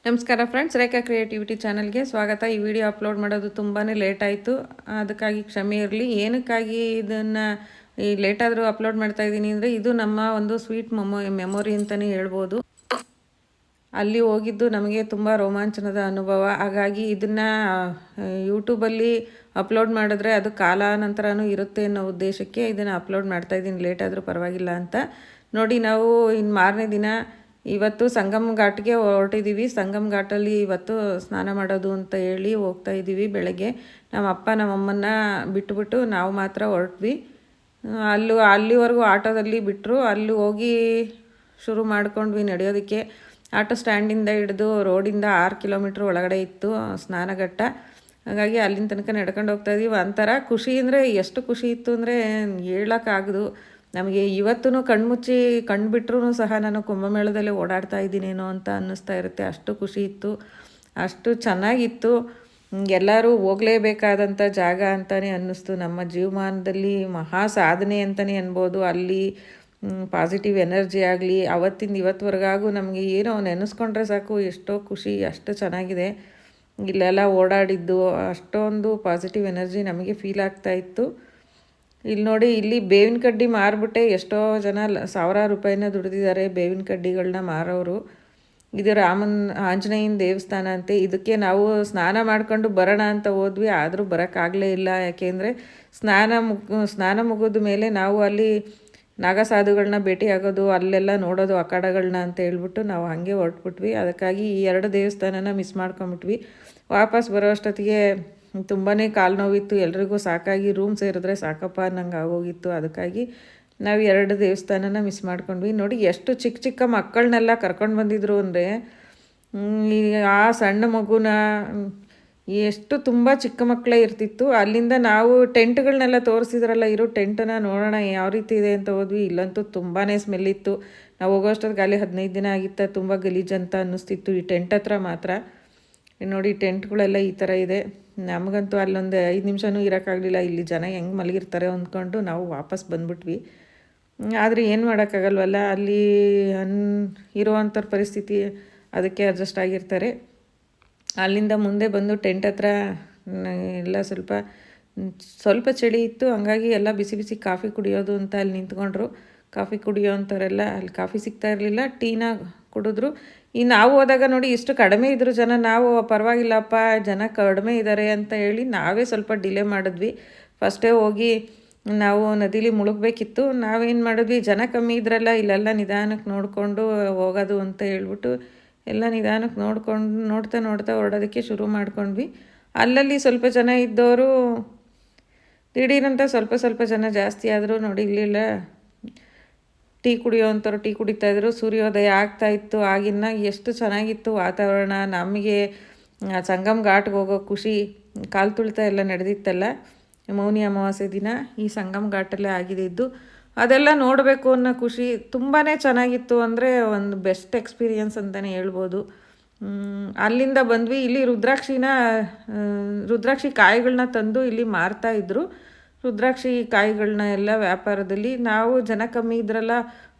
ನಮಸ್ಕಾರ ಫ್ರೆಂಡ್ಸ್, ರೇಖಾ ಕ್ರಿಯೇಟಿವಿಟಿ ಚಾನಲ್ಗೆ ಸ್ವಾಗತ. ಈ ವಿಡಿಯೋ ಅಪ್ಲೋಡ್ ಮಾಡೋದು ತುಂಬಾ ಲೇಟ್ ಆಯಿತು, ಅದಕ್ಕಾಗಿ ಕ್ಷಮೆ ಇರಲಿ. ಏನಕ್ಕಾಗಿ ಇದನ್ನು ಈ ಲೇಟಾದರೂ ಅಪ್ಲೋಡ್ ಮಾಡ್ತಾ ಇದ್ದೀನಿ ಅಂದರೆ, ಇದು ನಮ್ಮ ಒಂದು ಸ್ವೀಟ್ ಮೆಮೊರಿ ಅಂತಲೇ ಹೇಳ್ಬೋದು. ಅಲ್ಲಿ ಹೋಗಿದ್ದು ನಮಗೆ ತುಂಬ ರೋಮಾಂಚನದ ಅನುಭವ. ಹಾಗಾಗಿ ಇದನ್ನು ಯೂಟ್ಯೂಬಲ್ಲಿ ಅಪ್ಲೋಡ್ ಮಾಡಿದ್ರೆ ಅದು ಕಾಲಾನಂತರನೂ ಇರುತ್ತೆ ಅನ್ನೋ ಉದ್ದೇಶಕ್ಕೆ ಇದನ್ನು ಅಪ್ಲೋಡ್ ಮಾಡ್ತಾಯಿದ್ದೀನಿ, ಲೇಟಾದರೂ ಪರವಾಗಿಲ್ಲ ಅಂತ. ನೋಡಿ, ನಾವು ಇನ್ನು ಮಾರನೇ ದಿನ ಇವತ್ತು ಸಂಗಮ್ ಘಾಟ್ಗೆ ಹೊರಟಿದ್ದೀವಿ. ಸಂಗಮ್ ಘಾಟಲ್ಲಿ ಇವತ್ತು ಸ್ನಾನ ಮಾಡೋದು ಅಂತ ಹೇಳಿ ಹೋಗ್ತಾ ಇದ್ದೀವಿ. ಬೆಳಗ್ಗೆ ನಮ್ಮ ಅಪ್ಪ ನಮ್ಮಮ್ಮನ್ನ ಬಿಟ್ಟುಬಿಟ್ಟು ನಾವು ಮಾತ್ರ ಹೊರಟ್ವಿ. ಅಲ್ಲಿವರೆಗೂ ಆಟೋದಲ್ಲಿ ಬಿಟ್ಟರು. ಅಲ್ಲಿ ಹೋಗಿ ಶುರು ಮಾಡ್ಕೊಂಡ್ವಿ ನಡೆಯೋದಕ್ಕೆ. ಆಟೋ ಸ್ಟ್ಯಾಂಡಿಂದ ಹಿಡಿದು ರೋಡಿಂದ 6 ಕಿಲೋಮೀಟ್ರ್ ಒಳಗಡೆ ಇತ್ತು ಸ್ನಾನಘಟ್ಟ. ಹಾಗಾಗಿ ಅಲ್ಲಿನ ತನಕ ನಡ್ಕೊಂಡು ಹೋಗ್ತಾಯಿದ್ವಿ. ಒಂಥರ ಖುಷಿ ಅಂದರೆ ಎಷ್ಟು ಖುಷಿ ಇತ್ತು ಅಂದರೆ ಹೇಳೋಕ್ಕಾಗದು. ನಮಗೆ ಇವತ್ತೂ ಕಣ್ಮುಚ್ಚಿ ಬಿಟ್ಟರೂ ಸಹ ನಾನು ಕುಂಭಮೇಳದಲ್ಲಿ ಓಡಾಡ್ತಾ ಇದ್ದೀನೇನೋ ಅಂತ ಅನ್ನಿಸ್ತಾ ಇರುತ್ತೆ. ಅಷ್ಟು ಖುಷಿ ಇತ್ತು, ಅಷ್ಟು ಚೆನ್ನಾಗಿತ್ತು. ಎಲ್ಲರೂ ಹೋಗಲೇಬೇಕಾದಂಥ ಜಾಗ ಅಂತಲೇ ಅನ್ನಿಸ್ತು. ನಮ್ಮ ಜೀವಮಾನದಲ್ಲಿ ಮಹಾ ಸಾಧನೆ ಅಂತಲೇ ಅನ್ಬೋದು. ಅಲ್ಲಿ ಪಾಸಿಟಿವ್ ಎನರ್ಜಿ ಆಗಲಿ, ಅವತ್ತಿಂದ ಇವತ್ತುವರೆಗಾಗೂ ನಮಗೆ ಏನೋ ನೆನೆಸ್ಕೊಂಡ್ರೆ ಸಾಕು ಎಷ್ಟೋ ಖುಷಿ, ಅಷ್ಟು ಚೆನ್ನಾಗಿದೆ. ಇಲ್ಲೆಲ್ಲ ಓಡಾಡಿದ್ದು ಅಷ್ಟೊಂದು ಪಾಸಿಟಿವ್ ಎನರ್ಜಿ ನಮಗೆ ಫೀಲ್ ಆಗ್ತಾಯಿತ್ತು. ಇಲ್ಲಿ ನೋಡಿ, ಇಲ್ಲಿ ಬೇವಿನ ಕಡ್ಡಿ ಮಾರ್ಬಿಟ್ಟೆ ಎಷ್ಟೋ ಜನ ಸಾವಿರಾರು ರೂಪಾಯಿನ ದುಡಿದಿದ್ದಾರೆ. ಬೇವಿನ ಕಡ್ಡಿಗಳನ್ನ ಮಾರೋರು. ಇದು ಆಂಜನೇಯನ ದೇವಸ್ಥಾನ ಅಂತೆ. ಇದಕ್ಕೆ ನಾವು ಸ್ನಾನ ಮಾಡ್ಕೊಂಡು ಬರೋಣ ಅಂತ ಹೋದ್ವಿ, ಆದರೂ ಬರೋಕ್ಕಾಗಲೇ ಇಲ್ಲ. ಯಾಕೆಂದರೆ ಸ್ನಾನ ಮುಗಿದ ಮೇಲೆ ನಾವು ಅಲ್ಲಿ ನಾಗಸಾಧುಗಳನ್ನ ಭೇಟಿ ಆಗೋದು, ಅಲ್ಲೆಲ್ಲ ನೋಡೋದು ಅಖಾಡಗಳನ್ನ ಅಂತ ಹೇಳ್ಬಿಟ್ಟು ನಾವು ಹಾಗೆ ಹೊರಟ್ಬಿಟ್ವಿ. ಅದಕ್ಕಾಗಿ ಈ 2 ದೇವಸ್ಥಾನನ ಮಿಸ್ ಮಾಡ್ಕೊಂಬಿಟ್ವಿ. ವಾಪಸ್ ಬರೋ ಅಷ್ಟೊತ್ತಿಗೆ ತುಂಬಾ ಕಾಲು ನೋವಿತ್ತು. ಎಲ್ರಿಗೂ ಸಾಕಾಗಿ ರೂಮ್ ಸೇರಿದ್ರೆ ಸಾಕಪ್ಪ ಅನ್ನಂಗೆ ಆಗೋಗಿತ್ತು. ಅದಕ್ಕಾಗಿ ನಾವು 2 ದೇವಸ್ಥಾನನ ಮಿಸ್ ಮಾಡ್ಕೊಂಡ್ವಿ. ನೋಡಿ, ಎಷ್ಟು ಚಿಕ್ಕ ಚಿಕ್ಕ ಮಕ್ಕಳನ್ನೆಲ್ಲ ಕರ್ಕೊಂಡು ಬಂದಿದ್ರು ಅಂದರೆ, ಆ ಸಣ್ಣ ಮಗುನ ಎಷ್ಟು ತುಂಬ ಚಿಕ್ಕ ಮಕ್ಕಳೇ ಇರ್ತಿತ್ತು. ಅಲ್ಲಿಂದ ನಾವು ಟೆಂಟ್ಗಳನ್ನೆಲ್ಲ ತೋರಿಸಿದ್ರಲ್ಲ, ಇರೋ ಟೆಂಟನ್ನ ನೋಡೋಣ ಯಾವ ರೀತಿ ಇದೆ ಅಂತ ಹೋದ್ವಿ. ಇಲ್ಲಂತೂ ತುಂಬಾ ಸ್ಮೆಲ್ಲಿತ್ತು. ನಾವು ಹೋಗೋಷ್ಟೊತ್ತಿಗೆ ಅಲ್ಲಿ 15 ದಿನ ಆಗಿತ್ತ. ತುಂಬ ಗಲೀಜಂತ ಅನ್ನಿಸ್ತಿತ್ತು ಈ ಟೆಂಟ್ ಹತ್ರ ಮಾತ್ರ. ನೋಡಿ, ಟೆಂಟ್ಗಳೆಲ್ಲ ಈ ಥರ ಇದೆ. ನಮಗಂತೂ ಅಲ್ಲೊಂದು 5 ನಿಮಿಷನೂ ಇರೋಕ್ಕಾಗಲಿಲ್ಲ. ಇಲ್ಲಿ ಜನ ಹೆಂಗೆ ಮಲಗಿರ್ತಾರೆ ಅಂದ್ಕೊಂಡು ನಾವು ವಾಪಸ್ ಬಂದ್ಬಿಟ್ವಿ. ಆದರೆ ಏನು ಮಾಡೋಕ್ಕಾಗಲ್ವಲ್ಲ, ಅಲ್ಲಿ ಇರುವಂಥವ್ರ ಪರಿಸ್ಥಿತಿ ಅದಕ್ಕೆ ಅಡ್ಜಸ್ಟ್ ಆಗಿರ್ತಾರೆ. ಅಲ್ಲಿಂದ ಮುಂದೆ ಬಂದು ಟೆಂಟ್ ಹತ್ರ ಎಲ್ಲ ಸ್ವಲ್ಪ ಚಳಿ ಇತ್ತು. ಹಂಗಾಗಿ ಎಲ್ಲ ಬಿಸಿ ಬಿಸಿ ಕಾಫಿ ಕುಡಿಯೋದು ಅಂತ ಅಲ್ಲಿ ನಿಂತ್ಕೊಂಡ್ರು. ಕಾಫಿ ಕುಡಿಯೋ ಅಂಥವರೆಲ್ಲ ಅಲ್ಲಿ ಕಾಫಿ ಸಿಗ್ತಾ ಇರಲಿಲ್ಲ, ಟೀನ ಕುಡಿದ್ರು. ನಾವು ಹೋದಾಗ ನೋಡಿ ಇಷ್ಟು ಕಡಿಮೆ ಇದ್ದರು ಜನ. ನಾವು ಪರವಾಗಿಲ್ಲಪ್ಪ ಜನ ಕಡಿಮೆ ಇದ್ದಾರೆ ಅಂತ ಹೇಳಿ ನಾವೇ ಸ್ವಲ್ಪ ಡಿಲೇ ಮಾಡಿದ್ವಿ. ಫಸ್ಟೇ ಹೋಗಿ ನಾವು ನದಿಲಿ ಮುಳುಗಬೇಕಿತ್ತು. ನಾವೇನು ಮಾಡಿದ್ವಿ, ಜನ ಕಮ್ಮಿ ಇದ್ರಲ್ಲ, ಇಲ್ಲೆಲ್ಲ ನಿಧಾನಕ್ಕೆ ನೋಡಿಕೊಂಡು ಹೋಗೋದು ಅಂತ ಹೇಳ್ಬಿಟ್ಟು ಎಲ್ಲ ನಿಧಾನಕ್ಕೆ ನೋಡ್ತಾ ಹೊರಡೋದಕ್ಕೆ ಶುರು ಮಾಡ್ಕೊಂಡ್ವಿ. ಅಲ್ಲಲ್ಲಿ ಸ್ವಲ್ಪ ಜನ ಇದ್ದವರು ದಿಢೀರಂತ ಸ್ವಲ್ಪ ಜನ ಜಾಸ್ತಿ ಆದರೂ. ನೋಡಿ, ಇಲ್ಲಿಲ್ಲ ಟೀ ಕುಡಿಯೋವಂಥವ್ರು ಟೀ ಕುಡಿತಾಯಿದ್ರು. ಸೂರ್ಯೋದಯ ಆಗ್ತಾಯಿತ್ತು. ಆಗಿನ ಎಷ್ಟು ಚೆನ್ನಾಗಿತ್ತು ವಾತಾವರಣ. ನಮಗೆ ಸಂಗಮ್ ಘಾಟ್ಗೆ ಹೋಗೋ ಖುಷಿ, ಕಾಲು ತುಳಿತ ಎಲ್ಲ ನಡೆದಿತ್ತಲ್ಲ ಮೌನಿ ಅಮಾವಾಸ್ಯೆ ದಿನ ಈ ಸಂಗಮ್ ಘಾಟಲ್ಲೇ ಆಗಿದ್ದು. ಅದೆಲ್ಲ ನೋಡಬೇಕು ಅನ್ನೋ ಖುಷಿ ತುಂಬಾ ಚೆನ್ನಾಗಿತ್ತು. ಅಂದರೆ ಒಂದು ಬೆಸ್ಟ್ ಎಕ್ಸ್ಪೀರಿಯನ್ಸ್ ಅಂತಲೇ ಹೇಳ್ಬೋದು. ಅಲ್ಲಿಂದ ಬಂದ್ವಿ. ಇಲ್ಲಿ ರುದ್ರಾಕ್ಷಿ ಕಾಯಿಗಳನ್ನ ತಂದು ಇಲ್ಲಿ ಮಾರ್ತಾಯಿದ್ರು. ರುದ್ರಾಕ್ಷಿ ಕಾಯಿಗಳನ್ನ ಎಲ್ಲ ವ್ಯಾಪಾರದಲ್ಲಿ. ನಾವು ಜನ ಕಮ್ಮಿ ಇದ್ರಲ್ಲ,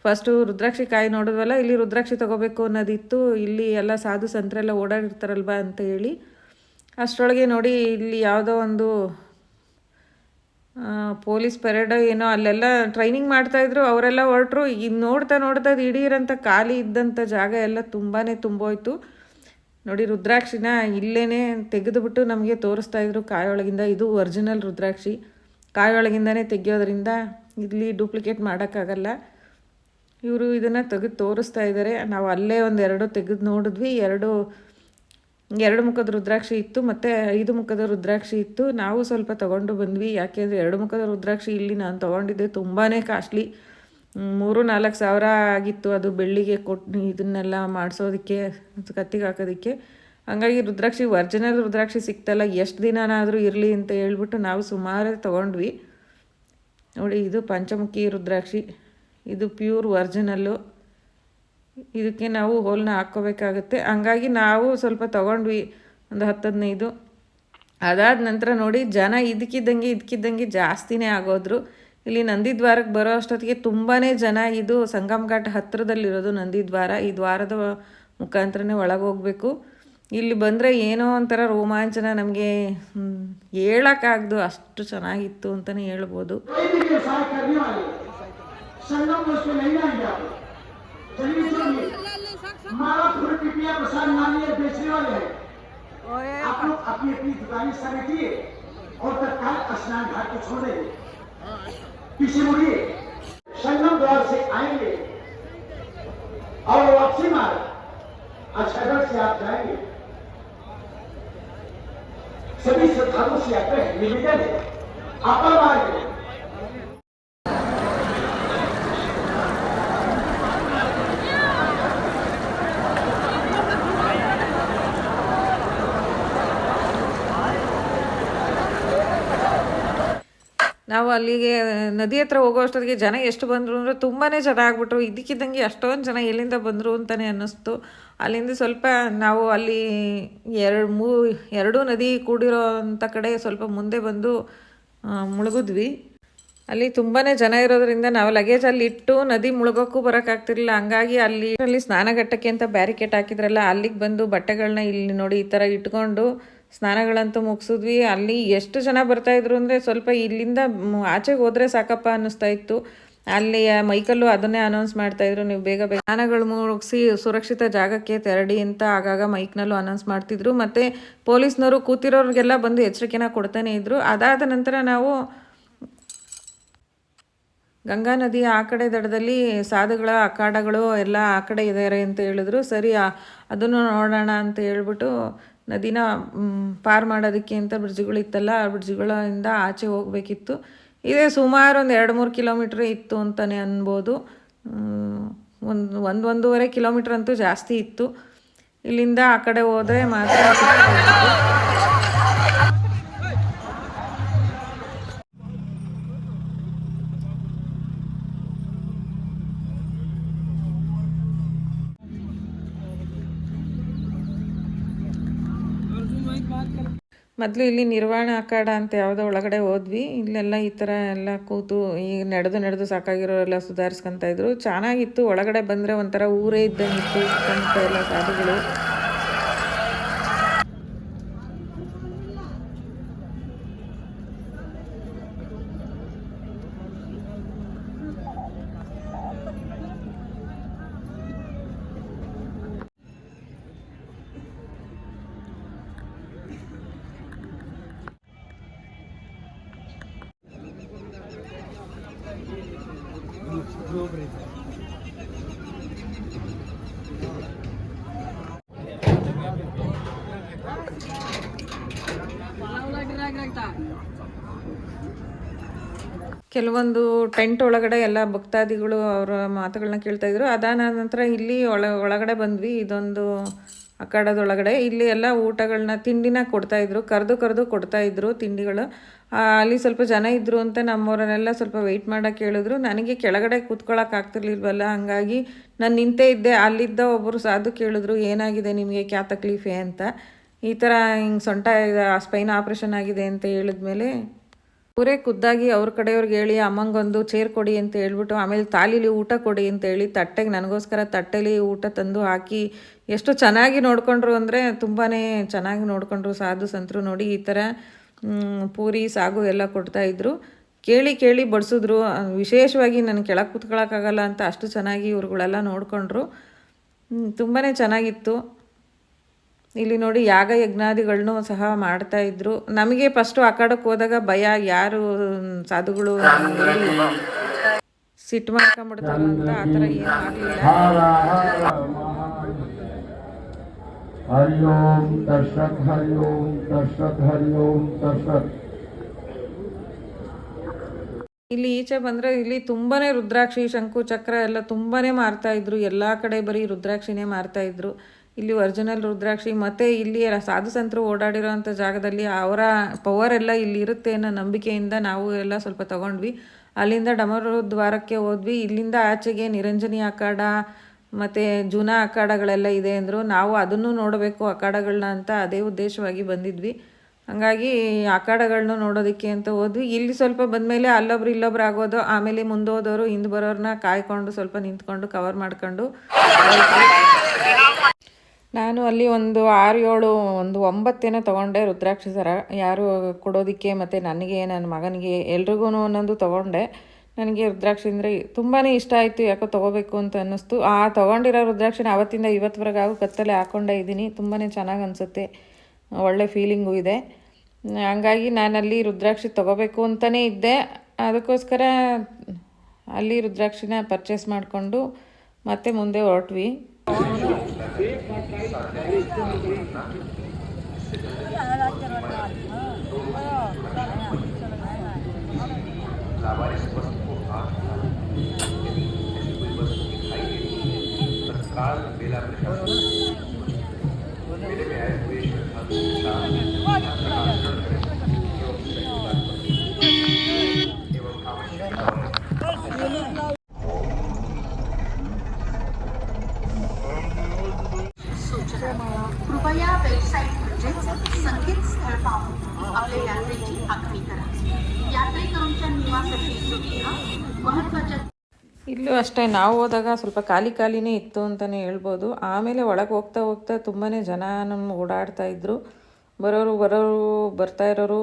ಫಸ್ಟು ರುದ್ರಾಕ್ಷಿ ಕಾಯಿ ನೋಡಿದ್ವಲ್ಲ, ಇಲ್ಲಿ ರುದ್ರಾಕ್ಷಿ ತೊಗೋಬೇಕು ಅನ್ನೋದಿತ್ತು. ಇಲ್ಲಿ ಎಲ್ಲ ಸಾಧು ಸಂತರೆಲ್ಲ ಓಡಾಡಿರ್ತಾರಲ್ವ ಅಂತ ಹೇಳಿ ಅಷ್ಟರೊಳಗೆ ನೋಡಿ, ಇಲ್ಲಿ ಯಾವುದೋ ಒಂದು ಪೊಲೀಸ್ ಪೆರೇಡ್ ಏನೋ ಅಲ್ಲೆಲ್ಲ ಟ್ರೈನಿಂಗ್ ಮಾಡ್ತಾಯಿದ್ರು. ಅವರೆಲ್ಲ ಹೊರಟ್ರು. ಇದು ನೋಡ್ತಾ ದಿಢೀರಂತ ಖಾಲಿ ಇದ್ದಂಥ ಜಾಗ ಎಲ್ಲ ತುಂಬಾ ತುಂಬೋಯ್ತು. ನೋಡಿ, ರುದ್ರಾಕ್ಷಿನ ಇಲ್ಲೇ ತೆಗೆದುಬಿಟ್ಟು ನಮಗೆ ತೋರಿಸ್ತಾಯಿದ್ರು ಕಾಯೊಳಗಿಂದ. ಇದು ಒರಿಜಿನಲ್ ರುದ್ರಾಕ್ಷಿ, ಕಾಯೊಳಗಿಂದನೇ ತೆಗಿಯೋದ್ರಿಂದ ಇಲ್ಲಿ ಡೂಪ್ಲಿಕೇಟ್ ಮಾಡೋಕ್ಕಾಗಲ್ಲ. ಇವರು ಇದನ್ನು ತೆಗೆದು ತೋರಿಸ್ತಾ ಇದ್ದಾರೆ. ನಾವು ಅಲ್ಲೇ 2 ತೆಗೆದು ನೋಡಿದ್ವಿ. 2 ಮುಖದ ರುದ್ರಾಕ್ಷಿ ಇತ್ತು ಮತ್ತು 5 ಮುಖದ ರುದ್ರಾಕ್ಷಿ ಇತ್ತು. ನಾವು ಸ್ವಲ್ಪ ತೊಗೊಂಡು ಬಂದ್ವಿ. ಯಾಕೆಂದರೆ 2 ಮುಖದ ರುದ್ರಾಕ್ಷಿ ಇಲ್ಲಿ ನಾನು ತೊಗೊಂಡಿದ್ದೆ ತುಂಬಾ ಕಾಸ್ಟ್ಲಿ, 3-4 ಸಾವಿರ ಆಗಿತ್ತು. ಅದು ಬೆಳ್ಳಿಗೆ ಕೊಟ್ಟು ಇದನ್ನೆಲ್ಲ ಮಾಡಿಸೋದಕ್ಕೆ, ಕತ್ತಿಗೆ ಹಾಕೋದಕ್ಕೆ. ಹಂಗಾಗಿ ಒರಿಜಿನಲ್ ರುದ್ರಾಕ್ಷಿ ಸಿಕ್ತಲ್ಲ, ಎಷ್ಟು ದಿನನಾದರೂ ಇರಲಿ ಅಂತ ಹೇಳ್ಬಿಟ್ಟು ನಾವು ಸುಮಾರು ತೊಗೊಂಡ್ವಿ. ನೋಡಿ, ಇದು ಪಂಚಮುಖಿ ರುದ್ರಾಕ್ಷಿ, ಇದು ಪ್ಯೂರ್ ಒರಿಜಿನಲ್ಲು. ಇದಕ್ಕೆ ನಾವು ಹೋಲನ್ನ ಹಾಕ್ಕೋಬೇಕಾಗತ್ತೆ. ಹಂಗಾಗಿ ನಾವು ಸ್ವಲ್ಪ ತೊಗೊಂಡ್ವಿ, ಒಂದು 10-15. ಅದಾದ ನಂತರ ನೋಡಿ, ಜನ ಇದಕ್ಕಿದ್ದಂಗೆ ಜಾಸ್ತಿನೇ ಆಗೋದ್ರು. ಇಲ್ಲಿ ನಂದಿದ್ವಾರಕ್ಕೆ ಬರೋ ಅಷ್ಟೊತ್ತಿಗೆ ತುಂಬಾ ಜನ. ಇದು ಸಂಗಮ್ ಘಾಟ್ ಹತ್ತಿರದಲ್ಲಿರೋದು ನಂದಿದ್ವಾರ. ಈ ದ್ವಾರದ ಮುಖಾಂತರನೇ ಒಳಗೆ ಹೋಗಬೇಕು. ಇಲ್ಲಿ ಬಂದರೆ ಏನೋ ಒಂಥರ ರೋಮಾಂಚನ, ನಮಗೆ ಹೇಳೋಕ್ಕಾಗ್ದು ಅಷ್ಟು ಚೆನ್ನಾಗಿತ್ತು ಅಂತಲೇ ಹೇಳ್ಬೋದು. संगम द्वार से आएंगे और वापसी मार्ग अक्षरगढ़ से आप जाएंगे। सभी श्रद्धालुओं से आग्रह निवेदन है, अपर मार्ग ನಾವು ಅಲ್ಲಿಗೆ ನದಿ ಹತ್ರ ಹೋಗೋ ಅಷ್ಟೊತ್ತಿಗೆ ಜನ ಎಷ್ಟು ಬಂದರು ಅಂದರೆ ತುಂಬಾ ಜನ ಆಗ್ಬಿಟ್ರು. ಇದಕ್ಕಿದ್ದಂಗೆ ಅಷ್ಟೊಂದು ಜನ ಎಲ್ಲಿಂದ ಬಂದರು ಅಂತಲೇ ಅನ್ನಿಸ್ತು. ಅಲ್ಲಿಂದ ಸ್ವಲ್ಪ ನಾವು ಅಲ್ಲಿ ಎರಡೂ ನದಿ ಕೂಡಿರೋ ಅಂಥ ಕಡೆ ಸ್ವಲ್ಪ ಮುಂದೆ ಬಂದು ಮುಳುಗಿದ್ವಿ. ಅಲ್ಲಿ ತುಂಬಾ ಜನ ಇರೋದ್ರಿಂದ ನಾವು ಲಗೇಜ್ ಅಲ್ಲಿ ಇಟ್ಟು ನದಿ ಮುಳುಗೋಕ್ಕೂ ಬರೋಕ್ಕಾಗ್ತಿರ್ಲಿಲ್ಲ. ಹಂಗಾಗಿ ಅಲ್ಲಿ ಸ್ನಾನಘಟ್ಟಕ್ಕೆ ಅಂತ ಬ್ಯಾರಿಕೇಡ್ ಹಾಕಿದ್ರಲ್ಲ, ಅಲ್ಲಿಗೆ ಬಂದು ಬಟ್ಟೆಗಳನ್ನ ಇಲ್ಲಿ ನೋಡಿ ಈ ಥರ ಇಟ್ಕೊಂಡು ಸ್ನಾನಗಳಂತೂ ಮುಗಿಸಿದ್ವಿ. ಅಲ್ಲಿ ಎಷ್ಟು ಜನ ಬರ್ತಾಯಿದ್ರು ಅಂದರೆ ಸ್ವಲ್ಪ ಇಲ್ಲಿಂದ ಆಚೆಗೆ ಹೋದರೆ ಸಾಕಪ್ಪ ಅನ್ನಿಸ್ತಾ ಇತ್ತು. ಅಲ್ಲಿ ಮೈಕಲ್ಲು ಅದನ್ನೇ ಅನೌನ್ಸ್ ಮಾಡ್ತಾಯಿದ್ರು, ನೀವು ಬೇಗ ಬೇಗ ಸ್ನಾನಗಳು ಮುಗಿಸಿ ಸುರಕ್ಷಿತ ಜಾಗಕ್ಕೆ ತೆರಳಿ ಅಂತ ಆಗಾಗ ಮೈಕ್ನಲ್ಲೂ ಅನೌನ್ಸ್ ಮಾಡ್ತಿದ್ರು. ಮತ್ತು ಪೊಲೀಸ್ನವರು ಕೂತಿರೋರಿಗೆಲ್ಲ ಬಂದು ಎಚ್ಚರಿಕೆನ ಕೊಡ್ತಾನೆ ಇದ್ದರು. ಅದಾದ ನಂತರ ನಾವು ಗಂಗಾ ನದಿಯ ಆ ಕಡೆ ದಡದಲ್ಲಿ ಸಾಧುಗಳ ಅಖಾಡಗಳು ಎಲ್ಲ ಆ ಕಡೆ ಇದ್ದಾರೆ ಅಂತ ಹೇಳಿದ್ರು. ಸರಿ, ಅದನ್ನು ನೋಡೋಣ ಅಂತ ಹೇಳ್ಬಿಟ್ಟು ನದಿನ ಪಾರು ಮಾಡೋದಕ್ಕೆ ಅಂತ ಬ್ರಿಡ್ಜ್ಗಳಿತ್ತಲ್ಲ, ಆ ಬ್ರಿಡ್ಜ್ಗಳಿಂದ ಆಚೆ ಹೋಗಬೇಕಿತ್ತು. ಇದೇ ಸುಮಾರು ಒಂದು 2-3 ಕಿಲೋಮೀಟ್ರ್ ಇತ್ತು ಅಂತಲೇ ಅನ್ಬೋದು. ಒಂದೂವರೆ ಕಿಲೋಮೀಟ್ರ್ ಅಂತೂ ಜಾಸ್ತಿ ಇತ್ತು. ಇಲ್ಲಿಂದ ಆ ಕಡೆ ಹೋದರೆ ಮಾತ್ರ ಮೊದಲು ಇಲ್ಲಿ ನಿರ್ವಾಣ ಅಖಾಡ ಅಂತ ಯಾವುದೋ ಒಳಗಡೆ ಹೋದ್ವಿ. ಇಲ್ಲೆಲ್ಲ ಈ ಥರ ಎಲ್ಲ ಕೂತು ಈಗ ನಡೆದು ಸಾಕಾಗಿರೋರೆಲ್ಲ ಸುಧಾರಿಸ್ಕೊತಾ ಇದ್ರು. ಚೆನ್ನಾಗಿತ್ತು. ಒಳಗಡೆ ಬಂದರೆ ಒಂಥರ ಊರೇ ಇದ್ದಂಗಿತ್ತು. ಸುತ್ತಮುತ್ತ ಎಲ್ಲ ಸಾಧುಗಳು. ಕೆಲವೊಂದು ಟೆಂಟ್ ಒಳಗಡೆ ಎಲ್ಲ ಭಕ್ತಾದಿಗಳು ಅವರ ಮಾತುಗಳನ್ನ ಕೇಳ್ತಾ ಇದ್ರು. ಅದಾದ ನಂತರ ಇಲ್ಲಿ ಒಳಗಡೆ ಬಂದ್ವಿ. ಇದೊಂದು ಅಖಾಡದೊಳಗಡೆ ಇಲ್ಲಿ ಎಲ್ಲ ಊಟಗಳನ್ನ ತಿಂಡಿನ ಕೊಡ್ತಾಯಿದ್ರು, ಕರೆದು ಕೊಡ್ತಾಯಿದ್ರು ತಿಂಡಿಗಳು. ಅಲ್ಲಿ ಸ್ವಲ್ಪ ಜನ ಇದ್ದರು ಅಂತ ನಮ್ಮವರನ್ನೆಲ್ಲ ಸ್ವಲ್ಪ ವೆಯ್ಟ್ ಮಾಡೋಕ್ಕೆ ಹೇಳಿದ್ರು. ನನಗೆ ಕೆಳಗಡೆ ಕೂತ್ಕೊಳ್ಳೋಕೆ ಆಗ್ತಿರ್ಲಿಲ್ವಲ್ಲ, ಹಂಗಾಗಿ ನಾನು ನಿಂತೇ ಇದ್ದೆ. ಅಲ್ಲಿದ್ದ ಒಬ್ಬರು ಸಾಧು ಕೇಳಿದ್ರು, ಏನಾಗಿದೆ ನಿಮಗೆ, ಕ್ಯಾ ತಕ್ಲೀಫೆ ಅಂತ. ಈ ಥರ ಹಿಂಗೆ ಸೊಂಟ ಸ್ಪೈನ್ ಆಪ್ರೇಷನ್ ಆಗಿದೆ ಅಂತ ಹೇಳಿದ್ಮೇಲೆ ಅವರೇ ಖುದ್ದಾಗಿ ಅವ್ರ ಕಡೆಯವ್ರಿಗೆ ಹೇಳಿ ಅಮ್ಮಂಗೊಂದು ಚೇರ್ ಕೊಡಿ ಅಂತ ಹೇಳ್ಬಿಟ್ಟು, ಆಮೇಲೆ ತಾಲಿಲಿ ಊಟ ಕೊಡಿ ಅಂತೇಳಿ ತಟ್ಟೆಗೆ ನನಗೋಸ್ಕರ ತಟ್ಟೆಲಿ ಊಟ ತಂದು ಹಾಕಿ ಎಷ್ಟು ಚೆನ್ನಾಗಿ ನೋಡಿಕೊಂಡ್ರು ಅಂದರೆ ತುಂಬಾ ಚೆನ್ನಾಗಿ ನೋಡಿಕೊಂಡ್ರು ಸಾಧು ಸಂತರು. ನೋಡಿ ಈ ಥರ ಪೂರಿ ಸಾಗು ಎಲ್ಲ ಕೊಡ್ತಾಯಿದ್ರು. ಕೇಳಿ ಬಡಿಸಿದ್ರು. ವಿಶೇಷವಾಗಿ ನನಗೆ ಕೆಳಗೆ ಕೂತ್ಕೊಳ್ಳೋಕ್ಕಾಗಲ್ಲ ಅಂತ ಅಷ್ಟು ಚೆನ್ನಾಗಿ ಇವ್ರುಗಳೆಲ್ಲ ನೋಡಿಕೊಂಡ್ರು. ತುಂಬಾ ಚೆನ್ನಾಗಿತ್ತು. ಇಲ್ಲಿ ನೋಡಿ ಯಾಗ ಯಜ್ಞಾದಿಗಳನ್ನೂ ಸಹ ಮಾಡ್ತಾಯಿದ್ರು. ನಮಗೆ ಫಸ್ಟು ಅಖಾಡಕ್ಕೆ ಹೋದಾಗ ಭಯ, ಯಾರು ಸಾಧುಗಳು ಸಿಟ್ಟು ಮಾಡ್ಕೊಂಬಿಡ್ತಾರೋ ಅಂತ. ಆ ಥರ ಏನೂ ಆಗಲಿಲ್ಲ. ಹರಿ ಓಂ ತತ್ಸತ್, ಹರಿ ಓಂ ತತ್ಸತ್, ಹರಿ ಓಂ ತತ್ಸತ್. ಇಲ್ಲಿ ಈಚೆ ಬಂದರೆ ಇಲ್ಲಿ ತುಂಬಾ ರುದ್ರಾಕ್ಷಿ, ಶಂಕು, ಚಕ್ರ ಎಲ್ಲ ತುಂಬಾ ಮಾರ್ತಾಯಿದ್ರು. ಎಲ್ಲ ಕಡೆ ಬರೀ ರುದ್ರಾಕ್ಷಿನೇ ಮಾರ್ತಾಯಿದ್ರು. ಇಲ್ಲಿ ಒರಿಜಿನಲ್ ರುದ್ರಾಕ್ಷಿ. ಮತ್ತು ಇಲ್ಲಿ ಸಾಧು ಸಂತರು ಓಡಾಡಿರೋವಂಥ ಜಾಗದಲ್ಲಿ ಅವರ ಪವರ್ ಎಲ್ಲ ಇಲ್ಲಿ ಇರುತ್ತೆ ಅನ್ನೋ ನಂಬಿಕೆಯಿಂದ ನಾವು ಎಲ್ಲ ಸ್ವಲ್ಪ ತೊಗೊಂಡ್ವಿ. ಅಲ್ಲಿಂದ ಡಮರು ದ್ವಾರಕ್ಕೆ ಹೋದ್ವಿ. ಇಲ್ಲಿಂದ ಆಚೆಗೆ ನಿರಂಜನಿ ಅಖಾಡ ಮತ್ತು ಜೂನಾ ಅಖಾಡಗಳೆಲ್ಲ ಇದೆ ಅಂದರು. ನಾವು ಅದನ್ನು ನೋಡಬೇಕು ಅಖಾಡಗಳನ್ನ ಅಂತ ಅದೇ ಉದ್ದೇಶವಾಗಿ ಬಂದಿದ್ವಿ. ಹಾಗಾಗಿ ಅಖಾಡಗಳನ್ನ ನೋಡೋದಕ್ಕೆ ಅಂತ ಹೋದ್ವಿ. ಇಲ್ಲಿ ಸ್ವಲ್ಪ ಬಂದಮೇಲೆ ಅಲ್ಲೊಬ್ರು ಇಲ್ಲೊಬ್ರು ಆಗೋದು, ಆಮೇಲೆ ಮುಂದೆ ಹೋದವರು ಹಿಂದೆ ಬರೋರನ್ನ ಕಾಯ್ಕೊಂಡು ಸ್ವಲ್ಪ ನಿಂತ್ಕೊಂಡು ಕವರ್ ಮಾಡ್ಕೊಂಡು ನಾನು ಅಲ್ಲಿ ಒಂದು 6-7 ಒಂದು 9 ತೊಗೊಂಡೆ ರುದ್ರಾಕ್ಷಿ ಸರ. ಯಾರು ಕೊಡೋದಕ್ಕೆ ಮತ್ತು ನನಗೆ ನನ್ನ ಮಗನಿಗೆ ಎಲ್ರಿಗೂ ಒಂದೊಂದು ತೊಗೊಂಡೆ. ನನಗೆ ರುದ್ರಾಕ್ಷಿ ಅಂದರೆ ತುಂಬಾ ಇಷ್ಟ ಆಯಿತು, ಯಾಕೋ ತೊಗೋಬೇಕು ಅಂತ ಅನ್ನಿಸ್ತು. ಆ ತೊಗೊಂಡಿರೋ ರುದ್ರಾಕ್ಷಿನ ಅವತ್ತಿಂದ ಇವತ್ತುವರೆಗೂ ಕತ್ತಲೆ ಹಾಕ್ಕೊಂಡೇ ಇದ್ದೀನಿ. ತುಂಬಾ ಚೆನ್ನಾಗಿ ಅನಿಸುತ್ತೆ, ಒಳ್ಳೆ ಫೀಲಿಂಗು ಇದೆ. ಹಂಗಾಗಿ ನಾನಲ್ಲಿ ರುದ್ರಾಕ್ಷಿ ತೊಗೋಬೇಕು ಅಂತಲೇ ಇದ್ದೆ. ಅದಕ್ಕೋಸ್ಕರ ಅಲ್ಲಿ ರುದ್ರಾಕ್ಷಿನ ಪರ್ಚೇಸ್ ಮಾಡಿಕೊಂಡು ಮತ್ತೆ ಮುಂದೆ ಹೊರಟ್ವಿ. कृपया वेबसाईट म्हणजेच संकेतस्थळ पाहून आपल्या यात्रेची आखणी करा. यात्रेकरूंच्या निवासाची सुविधा महत्त्वाच्या. ಇಲ್ಲೂ ಅಷ್ಟೇ, ನಾವು ಹೋದಾಗ ಸ್ವಲ್ಪ ಖಾಲಿನೇ ಇತ್ತು ಅಂತಲೇ ಹೇಳ್ಬೋದು. ಆಮೇಲೆ ಒಳಗೆ ಹೋಗ್ತಾ ಹೋಗ್ತಾ ತುಂಬಾ ಜನ ನಮ್ಮ ಓಡಾಡ್ತಾಯಿದ್ರು, ಬರೋರು ಬರ್ತಾ ಇರೋರು.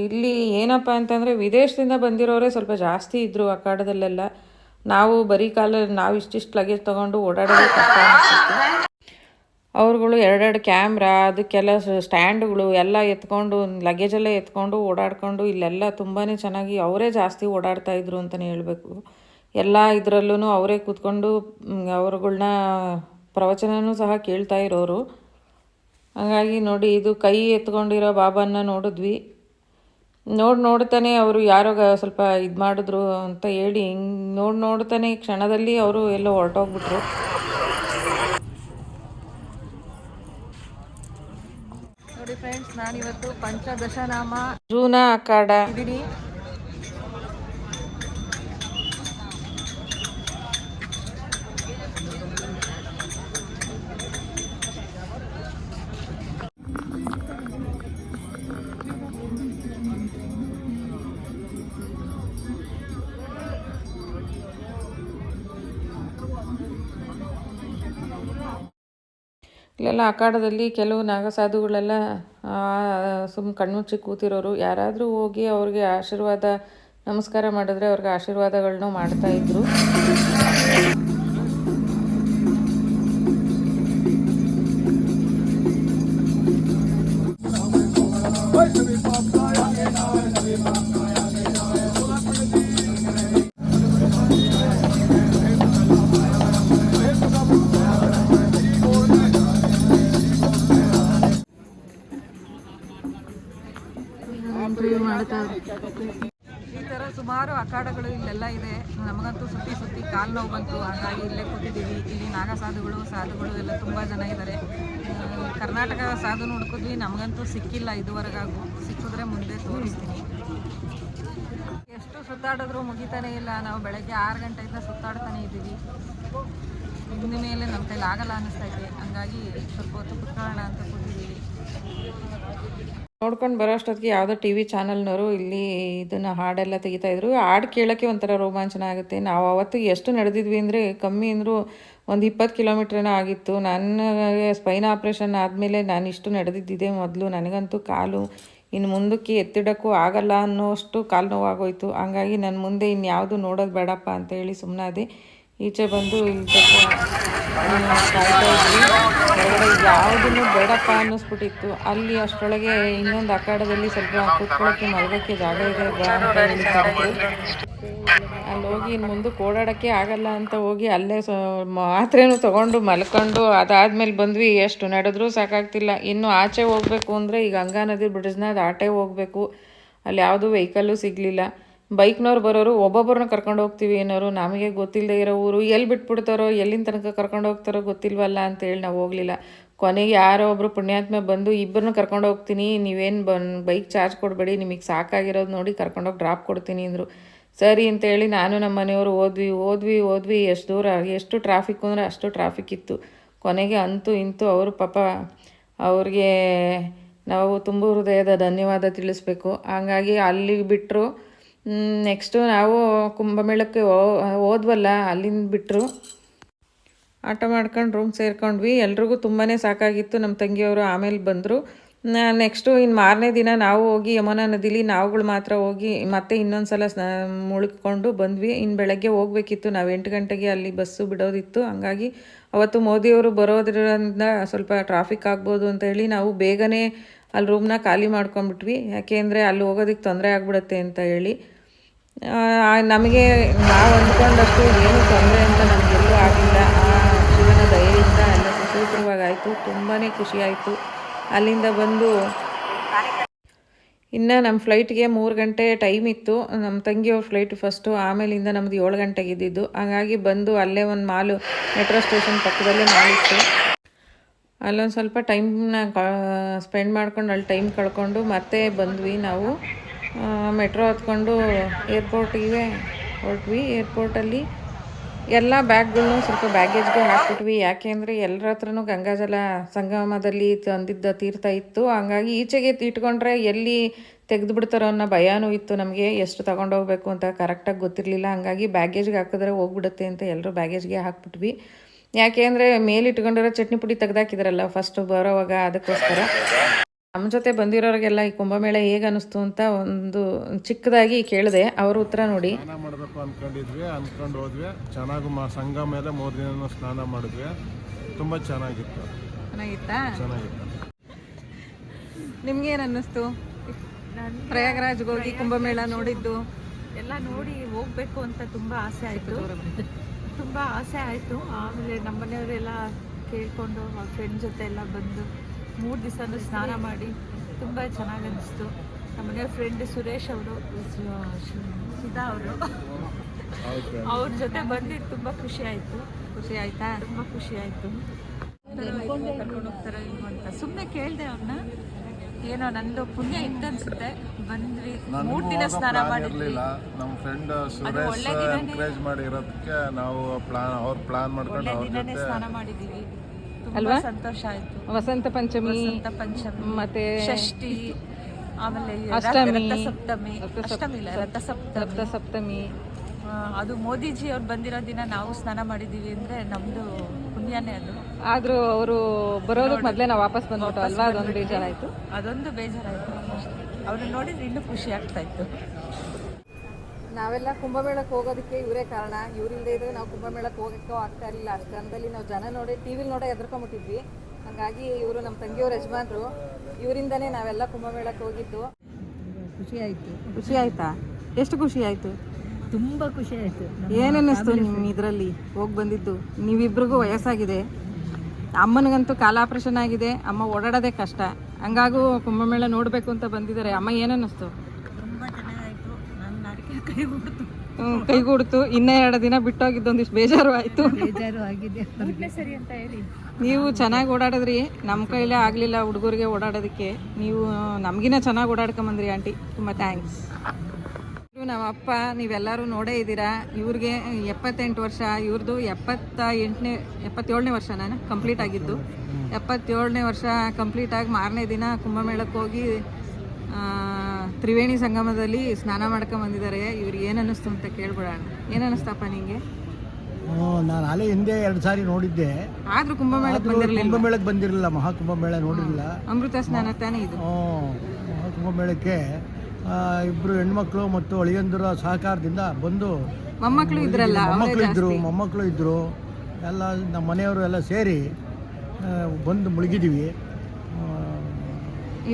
ಇಲ್ಲಿ ಏನಪ್ಪ ಅಂತಂದರೆ ವಿದೇಶದಿಂದ ಬಂದಿರೋರೇ ಸ್ವಲ್ಪ ಜಾಸ್ತಿ ಇದ್ದರು ಅಖಾಡದಲ್ಲೆಲ್ಲ. ನಾವು ಬರೀ ನಾವು ಇಷ್ಟಿಷ್ಟು ಲಗೇಜ್ ತೊಗೊಂಡು ಓಡಾಡೋದು ಕಷ್ಟ ಅನಿಸುತ್ತೆ. ಅವ್ರುಗಳು 2 ಕ್ಯಾಮ್ರಾ, ಅದಕ್ಕೆಲ್ಲ ಸ್ಟ್ಯಾಂಡುಗಳು ಎಲ್ಲ ಎತ್ಕೊಂಡು, ಲಗೇಜೆಲ್ಲ ಎತ್ಕೊಂಡು ಓಡಾಡ್ಕೊಂಡು ಇಲ್ಲೆಲ್ಲ ತುಂಬಾ ಚೆನ್ನಾಗಿ ಅವರೇ ಜಾಸ್ತಿ ಓಡಾಡ್ತಾಯಿದ್ರು ಅಂತಲೇ ಹೇಳಬೇಕು. ಎಲ್ಲ ಇದರಲ್ಲೂ ಅವರೇ ಕೂತ್ಕೊಂಡು ಅವ್ರುಗಳ್ನ ಪ್ರವಚನವೂ ಸಹ ಕೇಳ್ತಾ ಇರೋರು. ಹಾಗಾಗಿ ನೋಡಿ, ಇದು ಕೈ ಎತ್ಕೊಂಡಿರೋ ಬಾಬಾನ ನೋಡಿದ್ವಿ. ನೋಡ್ತಾನೆ ಅವರು ಯಾರೋ ಸ್ವಲ್ಪ ಇದು ಮಾಡಿದ್ರು ಅಂತ ಹೇಳಿ ನೋಡ್ತಾನೆ ಕ್ಷಣದಲ್ಲಿ ಅವರು ಎಲ್ಲೋ ಹೊರಟೋಗ್ಬಿಟ್ರು. ನೋಡಿ ಫ್ರೆಂಡ್ಸ್, ನಾನಿವತ್ತು ಪಂಚದಶನಾಮ ಜೂನ ಅಖಾಡ ಇದ್ದೀನಿ. ಇಲ್ಲೆಲ್ಲ ಅಖಾಡದಲ್ಲಿ ಕೆಲವು ನಾಗಸಾಧುಗಳೆಲ್ಲ ಕಣ್ಮುಚ್ಚಿ ಕೂತಿರೋರು. ಯಾರಾದರೂ ಹೋಗಿ ಅವ್ರಿಗೆ ಆಶೀರ್ವಾದ ನಮಸ್ಕಾರ ಮಾಡಿದ್ರೆ ಅವ್ರಿಗೆ ಆಶೀರ್ವಾದಗಳನ್ನೂ ಮಾಡ್ತಾಯಿದ್ರು. ಈ ಥರ ಸುಮಾರು ಅಖಾಡಗಳು ಇಲ್ಲೆಲ್ಲ ಇದೆ. ನಮಗಂತೂ ಸುತ್ತಿ ಕಾಲು ನೋವು ಬಂತು, ಹಾಗಾಗಿ ಇಲ್ಲೇ ಕೂತಿದ್ದೀವಿ. ಇಲ್ಲಿ ನಾಗಸಾಧುಗಳು ಎಲ್ಲ ತುಂಬ ಜನ ಇದ್ದಾರೆ. ಕರ್ನಾಟಕ ಸಾಧುನ ಹುಡುಕಿದ್ವಿ, ನಮಗಂತೂ ಸಿಕ್ಕಿಲ್ಲ ಇದುವರೆಗೂ. ಸಿಕ್ಕಿದ್ರೆ ಮುಂದೆ ತೋರಿಸ್ತೀನಿ. ಎಷ್ಟು ಸುತ್ತಾಡಿದ್ರೂ ಮುಗಿತಾನೇ ಇಲ್ಲ. ನಾವು ಬೆಳಗ್ಗೆ 6 ಗಂಟೆಯಿಂದ ಸುತ್ತಾಡ್ತಾನೆ ಇದ್ದೀವಿ. ಇನ್ನ ಮೇಲೆ ನಮ್ಮ ಕೈಲಿ ಆಗಲ್ಲ ಅನ್ನಿಸ್ತೈತೆ. ಹಂಗಾಗಿ ಸ್ವಲ್ಪ ಹೊತ್ತು ಕುತ್ಕೊಳ್ಳೋಣ ಅಂತ ಕೂತಿದ್ದೀವಿ. ನೋಡ್ಕೊಂಡು ಬರೋ ಅಷ್ಟೊತ್ತಿಗೆ ಯಾವುದೋ TV ಚಾನಲ್ನವರು ಇಲ್ಲಿ ಇದನ್ನು ಹಾಡೆಲ್ಲ ತೆಗಿತಾಯಿದ್ರು. ಹಾಡು ಕೇಳೋಕ್ಕೆ ಒಂಥರ ರೋಮಾಂಚನ ಆಗುತ್ತೆ. ನಾವು ಅವತ್ತು ಎಷ್ಟು ನಡೆದಿದ್ವಿ ಅಂದರೆ ಕಮ್ಮಿ ಅಂದರೂ ಒಂದು 20 ಕಿಲೋಮೀಟ್ರೇನೋ ಆಗಿತ್ತು. ನನಗೆ ಸ್ಪೈನ್ ಆಪ್ರೇಷನ್ ಆದಮೇಲೆ ನಾನು ಇಷ್ಟು ನಡೆದಿದ್ದಿದೆ ಮೊದಲು. ನನಗಂತೂ ಕಾಲು ಇನ್ನು ಮುಂದಕ್ಕೆ ಎತ್ತಿಡೋಕ್ಕೂ ಆಗಲ್ಲ ಅನ್ನೋಷ್ಟು ಕಾಲು ನೋವಾಗೋಯ್ತು. ಹಂಗಾಗಿ ನನ್ನ ಮುಂದೆ ಇನ್ಯಾವುದು ನೋಡೋದು ಬೇಡಪ್ಪ ಅಂತ ಹೇಳಿ ಸುಮ್ಮನಾದೆ. ಈಚೆ ಬಂದು ಇಲ್ಲಿ ಕಾಯ್ತಾ ಇದ್ವಿ. ಹೊರಗಡೆ ಯಾವುದನ್ನು ಬೇಡಪ್ಪ ಅನ್ನಿಸ್ಬಿಟ್ಟಿತ್ತು. ಅಲ್ಲಿ ಅಷ್ಟರೊಳಗೆ ಇನ್ನೊಂದು ಅಖಾಡದಲ್ಲಿ ಸ್ವಲ್ಪ ಕೂತ್ಕೊಳ್ಳೋಕ್ಕೆ ಮಲಗೋಕ್ಕೆ ಜಾಗ ಇದೆ ಅಂತ ಹೇಳಿದ್ರು. ಅಲ್ಲಿ ಹೋಗಿ ಇನ್ನು ಮುಂದಕ್ಕೆ ಓಡಾಡೋಕ್ಕೆ ಆಗಲ್ಲ ಅಂತ ಹೋಗಿ ಅಲ್ಲೇ ಮಾತ್ರೆನೂ ತೊಗೊಂಡು ಮಲ್ಕೊಂಡು ಅದಾದಮೇಲೆ ಬಂದ್ವಿ. ಎಷ್ಟು ನಡೆದ್ರೂ ಸಾಕಾಗ್ತಿಲ್ಲ. ಇನ್ನು ಆಚೆ ಹೋಗಬೇಕು ಅಂದರೆ ಈಗ ಗಂಗಾ ನದಿ ಬ್ರಿಡ್ಜ್ನ ದಾಟೇ ಹೋಗಬೇಕು. ಅಲ್ಲಿ ಯಾವುದೂ ವೆಹಿಕಲ್ಲು ಸಿಗಲಿಲ್ಲ. ಬೈಕ್ನವ್ರು ಬರೋರು ಒಬ್ಬೊಬ್ಬರನ್ನ ಕರ್ಕೊಂಡು ಹೋಗ್ತೀವಿ ಅನ್ನೋರು. ನಮಗೆ ಗೊತ್ತಿಲ್ಲದೆ ಇರೋ ಊರು, ಎಲ್ಲಿ ಬಿಟ್ಬಿಡ್ತಾರೋ, ಎಲ್ಲಿನ ತನಕ ಕರ್ಕೊಂಡು ಹೋಗ್ತಾರೋ ಗೊತ್ತಿಲ್ವಲ್ಲ ಅಂತೇಳಿ ನಾವು ಹೋಗಲಿಲ್ಲ. ಕೊನೆಗೆ ಯಾರೋ ಒಬ್ಬರು ಪುಣ್ಯಾತ್ಮ ಬಂದು ಇಬ್ಬರನ್ನ ಕರ್ಕೊಂಡು ಹೋಗ್ತೀನಿ, ನೀವೇನು ಬೈಕ್ ಚಾರ್ಜ್ ಕೊಡಬೇಡಿ, ನಿಮಗೆ ಸಾಕಾಗಿರೋದು ನೋಡಿ ಕರ್ಕೊಂಡೋಗಿ ಡ್ರಾಪ್ ಕೊಡ್ತೀನಿ ಅಂದರು. ಸರಿ ಅಂತೇಳಿ ನಾನು ನಮ್ಮ ಮನೆಯವರು ಹೋದ್ವಿ. ಎಷ್ಟು ದೂರ, ಎಷ್ಟು ಟ್ರಾಫಿಕ್ ಅಂದರೆ ಅಷ್ಟು ಟ್ರಾಫಿಕ್ ಇತ್ತು. ಕೊನೆಗೆ ಅಂತೂ ಇಂತೂ ಅವರು ಪಾಪ ಅವ್ರಿಗೆ ನಾವು ತುಂಬ ಹೃದಯದ ಧನ್ಯವಾದ ತಿಳಿಸ್ಬೇಕು. ಹಾಗಾಗಿ ಅಲ್ಲಿಗೆ ಬಿಟ್ಟರು. ನೆಕ್ಸ್ಟು ನಾವು ಕುಂಭಮೇಳಕ್ಕೆ ಹೋದ್ವಲ್ಲ, ಅಲ್ಲಿಂದ ಬಿಟ್ಟರು. ಆಟೋ ಮಾಡ್ಕೊಂಡು ರೂಮ್ ಸೇರ್ಕೊಂಡ್ವಿ. ಎಲ್ರಿಗೂ ತುಂಬಾ ಸಾಕಾಗಿತ್ತು. ನಮ್ಮ ತಂಗಿಯವರು ಆಮೇಲೆ ಬಂದರು. ನೆಕ್ಸ್ಟು ಇನ್ನು ಮಾರನೇ ದಿನ ನಾವು ಹೋಗಿ ಯಮುನಾ ನದಿಲಿ ನಾವುಗಳು ಮಾತ್ರ ಹೋಗಿ ಮತ್ತೆ ಇನ್ನೊಂದು ಸಲ ಮುಳುಗ್ಕೊಂಡು ಬಂದ್ವಿ. ಇನ್ನು ಬೆಳಗ್ಗೆ ಹೋಗ್ಬೇಕಿತ್ತು, ನಾವು 8 ಗಂಟೆಗೆ ಅಲ್ಲಿ ಬಸ್ಸು ಬಿಡೋದಿತ್ತು. ಹಂಗಾಗಿ ಅವತ್ತು ಮೋದಿಯವರು ಬರೋದ್ರಿಂದ ಸ್ವಲ್ಪ ಟ್ರಾಫಿಕ್ ಆಗ್ಬೋದು ಅಂತ ಹೇಳಿ ನಾವು ಬೇಗನೆ ಅಲ್ಲಿ ರೂಮ್ನ ಖಾಲಿ ಮಾಡ್ಕೊಂಡ್ಬಿಟ್ವಿ. ಯಾಕೆಂದರೆ ಅಲ್ಲಿ ಹೋಗೋದಕ್ಕೆ ತೊಂದರೆ ಆಗ್ಬಿಡುತ್ತೆ ಅಂತ ಹೇಳಿ. ನಮಗೆ ನಾವು ಅಂದ್ಕೊಂಡಷ್ಟು ಏನೂ ತೊಂದರೆ ಅಂತ ನಮಗೆಲ್ಲೂ ಆಗಿಲ್ಲ. ಶಿವನ ದಯೆಯಿಂದ ಎಲ್ಲ ಸುಸೂತ್ರವಾಗಾಯಿತು. ತುಂಬಾ ಖುಷಿಯಾಯಿತು. ಅಲ್ಲಿಂದ ಬಂದು ಇನ್ನು ನಮ್ಮ ಫ್ಲೈಟ್ಗೆ 3 ಗಂಟೆ ಟೈಮ್ ಇತ್ತು. ನಮ್ಮ ತಂಗಿಯವ್ರ ಫ್ಲೈಟ್ ಫಸ್ಟು, ಆಮೇಲಿಂದ ನಮ್ಮದು 7 ಗಂಟೆಗೆ ಇದ್ದಿದ್ದು. ಹಾಗಾಗಿ ಬಂದು ಅಲ್ಲೇ ಒಂದು ಮಾಲು, ಮೆಟ್ರೋ ಸ್ಟೇಷನ್ ಪಕ್ಕದಲ್ಲೇ ಮಾಲಿತ್ತು. ಅಲ್ಲೊಂದು ಸ್ವಲ್ಪ ಟೈಮ್ನ ಸ್ಪೆಂಡ್ ಮಾಡ್ಕೊಂಡು ಅಲ್ಲಿ ಟೈಮ್ ಕಳ್ಕೊಂಡು ಮತ್ತೆ ಬಂದ್ವಿ. ನಾವು ಮೆಟ್ರೋ ಹತ್ಕೊಂಡು ಏರ್ಪೋರ್ಟಿಗೆ ಹೊರಟ್ವಿ. ಏರ್ಪೋರ್ಟಲ್ಲಿ ಎಲ್ಲ ಬ್ಯಾಗ್ಗಳ್ನು ಸ್ವಲ್ಪ ಬ್ಯಾಗೇಜ್ಗೆ ಹಾಕ್ಬಿಟ್ವಿ. ಯಾಕೆಂದರೆ ಎಲ್ಲರ ಹತ್ರನೂ ಗಂಗಾಜಲ ಸಂಗಮದಲ್ಲಿ ತಂದಿದ್ದ ತೀರ್ಥ ಇತ್ತು. ಹಂಗಾಗಿ ಈಚೆಗೆ ಇಟ್ಕೊಂಡ್ರೆ ಎಲ್ಲಿ ತೆಗೆದು ಬಿಡ್ತಾರೋ ಅನ್ನೋ ಭಯನೂ ಇತ್ತು ನಮಗೆ. ಎಷ್ಟು ತೊಗೊಂಡೋಗ್ಬೇಕು ಅಂತ ಕರೆಕ್ಟಾಗಿ ಗೊತ್ತಿರಲಿಲ್ಲ. ಹಂಗಾಗಿ ಬ್ಯಾಗೇಜ್ಗೆ ಹಾಕಿದ್ರೆ ಹೋಗ್ಬಿಡುತ್ತೆ ಅಂತ ಎಲ್ಲರೂ ಬ್ಯಾಗೇಜ್ಗೆ ಹಾಕ್ಬಿಟ್ವಿ. ಯಾಕೆ ಅಂದರೆ ಮೇಲಿಟ್ಕೊಂಡಿರೋ ಚಟ್ನಿ ಪುಡಿ ತೆಗ್ದಾಕಿದ್ರಲ್ಲ ಫಸ್ಟು ಬರೋವಾಗ, ಅದಕ್ಕೋಸ್ಕರ. ನಮ್ಮ ಜೊತೆ ಬಂದಿರೋರಿಗೆಲ್ಲ ಈ ಕುಂಭಮೇಳ ಹೇಗೆ ಅನ್ನಿಸ್ತು ಅಂತ ಒಂದು ಚಿಕ್ಕದಾಗಿ ಕೇಳಿದೆ. ಅವ್ರ ಉತ್ತರ ನೋಡಿ. ಸ್ನಾನ ಮಾಡಬೇಕು ಅಂದ್ಕೊಂಡು ಹೋದ್ವಿ. ಚೆನ್ನಾಗಿ ಸಂಘ ಮೇಲೆ 3 ದಿನ ಸ್ನಾನ ಮಾಡಿದ್ವಿ. ತುಂಬ ಚೆನ್ನಾಗಿತ್ತು. ನಿಮ್ಗೇನು ಅನ್ನಿಸ್ತು? ಪ್ರಯಾಗ್ರಾಜ್ಗೆ ಹೋಗಿ ಕುಂಭಮೇಳ ನೋಡಿದ್ದು ಎಲ್ಲ ನೋಡಿ ಹೋಗ್ಬೇಕು ಅಂತ ತುಂಬ ಆಸೆ ಆಯಿತು. ಆಮೇಲೆ ನಮ್ಮ ಮನೆಯವರೆಲ್ಲ ಕೇಳಿಕೊಂಡು ಅವ್ರ ಫ್ರೆಂಡ್ ಜೊತೆ ಎಲ್ಲ ಬಂದು 3 ದಿವಸನೂ ಸ್ನಾನ ಮಾಡಿ ತುಂಬ ಚೆನ್ನಾಗಿ ಅನ್ನಿಸ್ತು. ನಮ್ಮ ಮನೆಯವ್ರ ಫ್ರೆಂಡ್ ಸುರೇಶ್ ಅವರು, ಸುಧಾ ಅವರು, ಅವ್ರ ಜೊತೆ ಬಂದಿದ್ದು ತುಂಬ ಖುಷಿ ಆಯಿತು. ತುಂಬ ಖುಷಿ ಆಯಿತು. ಕರ್ಕೊಂಡು ಹೋಗ್ತಾರೋ ಇಲ್ವೋ ಅಂತ ಸುಮ್ಮನೆ ಕೇಳಿದೆ ಅವ್ರನ್ನ. ಏನೋ ನಂದು ಪುಣ್ಯ ಇತ್ತನ್ಸುತ್ತೆ. ಬಂದ್ವಿ, 3 ದಿನ ಸ್ನಾನ ಮಾಡಿದ್ವಿ. ನಮ್ಮ ಫ್ರೆಂಡ್ ಸುರೇಶ್ ಎನ್ಕರೇಜ್ ಮಾಡಿರೋದಕ್ಕೆ ನಾವು ಪ್ಲಾನ್ ಮಾಡ್ಕೊಂಡು ಅವ್ರ ಜೊತೆ ಸ್ನಾನ ಮಾಡಿದ್ದೀವಿ. ಅಲ್ವಾ? ಸಂತೋಷ ಆಯ್ತು. ವಸಂತ ಪಂಚಮಿ ಮತ್ತೆ ಷಷ್ಠಿ, ಆಮೇಲೆ ರಥಸಪ್ತಮಿ. ಅದು ಮೋದಿಜಿ ಅವ್ರು ಬಂದಿರೋ ದಿನ ನಾವು ಸ್ನಾನ ಮಾಡಿದ್ದೀವಿ ಅಂದರೆ ನಮ್ಮದು ಪುಣ್ಯನೇ ಅದು. ಆದರೂ ಅವರು ಬರೋದಕ್ಕೆ ಮೊದಲೇ ನಾವು ವಾಪಸ್ ಬಂದ್ಬಿಟ್ಟು ಅಲ್ವಾ? ಅದೊಂದು ಬೇಜಾರಾಯಿತು. ಅವ್ರನ್ನ ನೋಡಿದ್ರೆ ಇನ್ನೂ ಖುಷಿ ಆಗ್ತಾ ಇತ್ತು. ನಾವೆಲ್ಲ ಕುಂಭಮೇಳಕ್ಕೆ ಹೋಗೋದಕ್ಕೆ ಇವರೇ ಕಾರಣ. ಇವರಿಲ್ಲದೆ ಇದ್ರೆ ನಾವು ಕುಂಭಮೇಳಕ್ಕೆ ಹೋಗೋಕ್ಕೂ ಆಗ್ತಾ ಇರಲಿಲ್ಲ. ಅಷ್ಟು ಜನದಲ್ಲಿ ನಾವು ಜನ ನೋಡಿ ಟಿವಿಲಿ ನೋಡೇ ಎದ್ರಕೊಂಬಿಟ್ಟಿದ್ವಿ. ಹಾಗಾಗಿ ಇವರು ನಮ್ಮ ತಂಗಿಯವ್ರ ಯಜಮಾನ್ರು. ಇವರಿಂದನೇ ನಾವೆಲ್ಲ ಕುಂಭಮೇಳಕ್ಕೆ ಹೋಗಿದ್ದು. ಖುಷಿ ಆಯ್ತಾ? ಎಷ್ಟು ಖುಷಿ ಆಯಿತು? ತುಂಬ ಖುಷಿ ಆಯಿತು. ಏನಿಸ್ತು ನಿಮ್ಮ ಇದರಲ್ಲಿ ಹೋಗಿ ಬಂದಿದ್ದು? ನೀವಿಬ್ರಿಗೂ ವಯಸ್ಸಾಗಿದೆ. ಅಮ್ಮನಿಗಂತೂ ಕಾಲ ಆಪ್ರೇಷನ್ ಆಗಿದೆ. ಅಮ್ಮ ಓಡಾಡೋದೇ ಕಷ್ಟ. ಹಂಗಾಗೂ ಕುಂಭಮೇಳ ನೋಡಬೇಕು ಅಂತ ಬಂದಿದ್ದಾರೆ. ಅಮ್ಮ ಏನನ್ನಿಸ್ತು? ತುಂಬ ಚೆನ್ನಾಗಾಯಿತು. ನನ್ನ ಅಡಿಕೆ ಕೈಗೂಡ್ತು. ಇನ್ನೂ 2 ದಿನ ಬಿಟ್ಟೋಗಿದ್ದೊಂದಿಷ್ಟು ಬೇಜಾರು ಆಯಿತು. ಆಗಿದೆ. ಸರಿ ಅಂತ ಹೇಳಿ ನೀವು ಚೆನ್ನಾಗಿ ಓಡಾಡಿದ್ರಿ. ನಮ್ಮ ಕೈಲೇ ಆಗಲಿಲ್ಲ ಹುಡುಗರಿಗೆ ಓಡಾಡೋದಕ್ಕೆ. ನೀವು ನಮಗಿನ್ನ ಚೆನ್ನಾಗಿ ಓಡಾಡ್ಕೊಂಬಂದ್ರಿ ಆಂಟಿ. ತುಂಬ ಥ್ಯಾಂಕ್ಸ್. ನಮ್ಮ ಅಪ್ಪ ನೀವೆಲ್ಲರೂ ನೋಡೇ ಇದ್ದೀರಾ. ಇವ್ರಿಗೆ 78 ವರ್ಷ. ಇವ್ರದ್ದು 77ನೇ ವರ್ಷ ಕಂಪ್ಲೀಟ್ ಆಗಿದ್ದು. 77ನೇ ವರ್ಷ ಕಂಪ್ಲೀಟ್ ಆಗಿ ಮಾರನೇ ದಿನ ಕುಂಭಮೇಳಕ್ಕೆ ಹೋಗಿ ತ್ರಿವೇಣಿ ಸಂಗಮದಲ್ಲಿ ಸ್ನಾನ ಮಾಡ್ಕೊಂಬಂದಿದ್ದಾರೆ. ಇವ್ರಿಗೆ ಏನು ಅನ್ನಿಸ್ತು ಅಂತ ಕೇಳ್ಬಿಡೋಣ. ಏನು ಅನ್ನಿಸ್ತಪ್ಪ ನಿಂಗೆ? ನಾನು ಅಲ್ಲೇ ಹಿಂದೆ 2 ಸಾರಿ ನೋಡಿದ್ದೆ. ಆದ್ರೂ ಕುಂಭಮೇಳಕ್ಕೆ ಬಂದಿರಲಿಲ್ಲ. ಮಹಾಕುಂಭಮೇಳ ನೋಡಿರಲಿಲ್ಲ. ಅಮೃತ ಸ್ನಾನ ತಾನೇ ಇದು. ಮಹಾಕುಂಭಮೇಳಕ್ಕೆ ಇಬ್ಬರು ಹೆಣ್ಮಕ್ಳು ಮತ್ತು ಅಳಿಯಂದಿರ ಸಹಕಾರದಿಂದ ಬಂದು, ಮೊಮ್ಮಕ್ಕಳು ಇದ್ರಲ್ಲ, ಮೊಮ್ಮಕ್ಕಳು ಇದ್ದರು. ಎಲ್ಲ ನಮ್ಮ ಮನೆಯವರು ಎಲ್ಲ ಸೇರಿ ಬಂದು ಮುಳುಗಿದ್ದೀವಿ.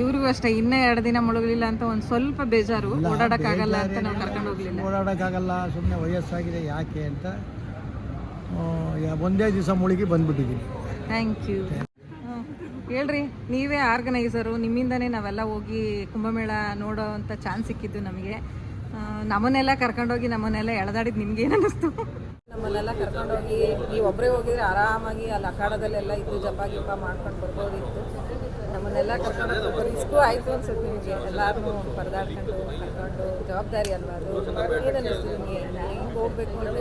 ಇವ್ರಿಗೂ ಅಷ್ಟೇ. ಇನ್ನೂ 2 ದಿನ ಮುಳುಗಲಿಲ್ಲ ಅಂತ ಒಂದು ಸ್ವಲ್ಪ ಬೇಜಾರು. ಓಡಾಡೋಕ್ಕಾಗಲ್ಲ ಅಂತ ನಾವು ಕರ್ಕೊಂಡು ಹೋಗ್ಲಿಲ್ಲ. ಓಡಾಡೋಕ್ಕಾಗಲ್ಲ, ಸುಮ್ಮನೆ ವಯಸ್ಸಾಗಿದೆ ಯಾಕೆ ಅಂತ ಒಂದೇ ದಿವಸ ಮುಳುಗಿ ಬಂದ್ಬಿಟ್ಟಿದ್ದೀವಿ. Thank you. ಹೇಳ್ರಿ, ನೀವೇ ಆರ್ಗನೈಸರು. ನಿಮ್ಮಿಂದನೇ ನಾವೆಲ್ಲ ಹೋಗಿ ಕುಂಭಮೇಳ ನೋಡೋ ಅಂಥ ಚಾನ್ಸ್ ಸಿಕ್ಕಿದ್ದು ನಮಗೆ. ನಮ್ಮನ್ನೆಲ್ಲ ಕರ್ಕೊಂಡೋಗಿ ನಮ್ಮನ್ನೆಲ್ಲ ಎಳೆದಾಡಿದ್ದು ನಿಮ್ಗೇನು ಅನ್ನಿಸ್ತು? ನಮ್ಮನ್ನೆಲ್ಲ ಕರ್ಕೊಂಡೋಗಿ ನೀವು ಒಬ್ಬರೇ ಹೋಗಿದ್ರೆ ಆರಾಮಾಗಿ ಅಲ್ಲಿ ಅಖಾಡದಲ್ಲೆಲ್ಲ ಇದ್ದು ಜಪ ಗಿಪ ಮಾಡ್ಕೊಂಡು ಬರ್ಬೋದಿತ್ತು. ನಮ್ಮನ್ನೆಲ್ಲ ಕರ್ಕೊಂಡು ಸ್ವಲ್ಪ ರಿಸ್ಕು ಆಯಿತು ಅನ್ಸುತ್ತೆ ನಿಮಗೆ. ಎಲ್ಲರೂ ಪರದಾಡ್ಕೊಂಡು ಕರ್ಕೊಂಡು ಜವಾಬ್ದಾರಿ ಅಲ್ವಾ ಅದು? ಏನು ಅನ್ನಿಸ್ತು ನಿಮಗೆ? ಹೆಂಗೆ ಹೋಗ್ಬೇಕು ಅಂತ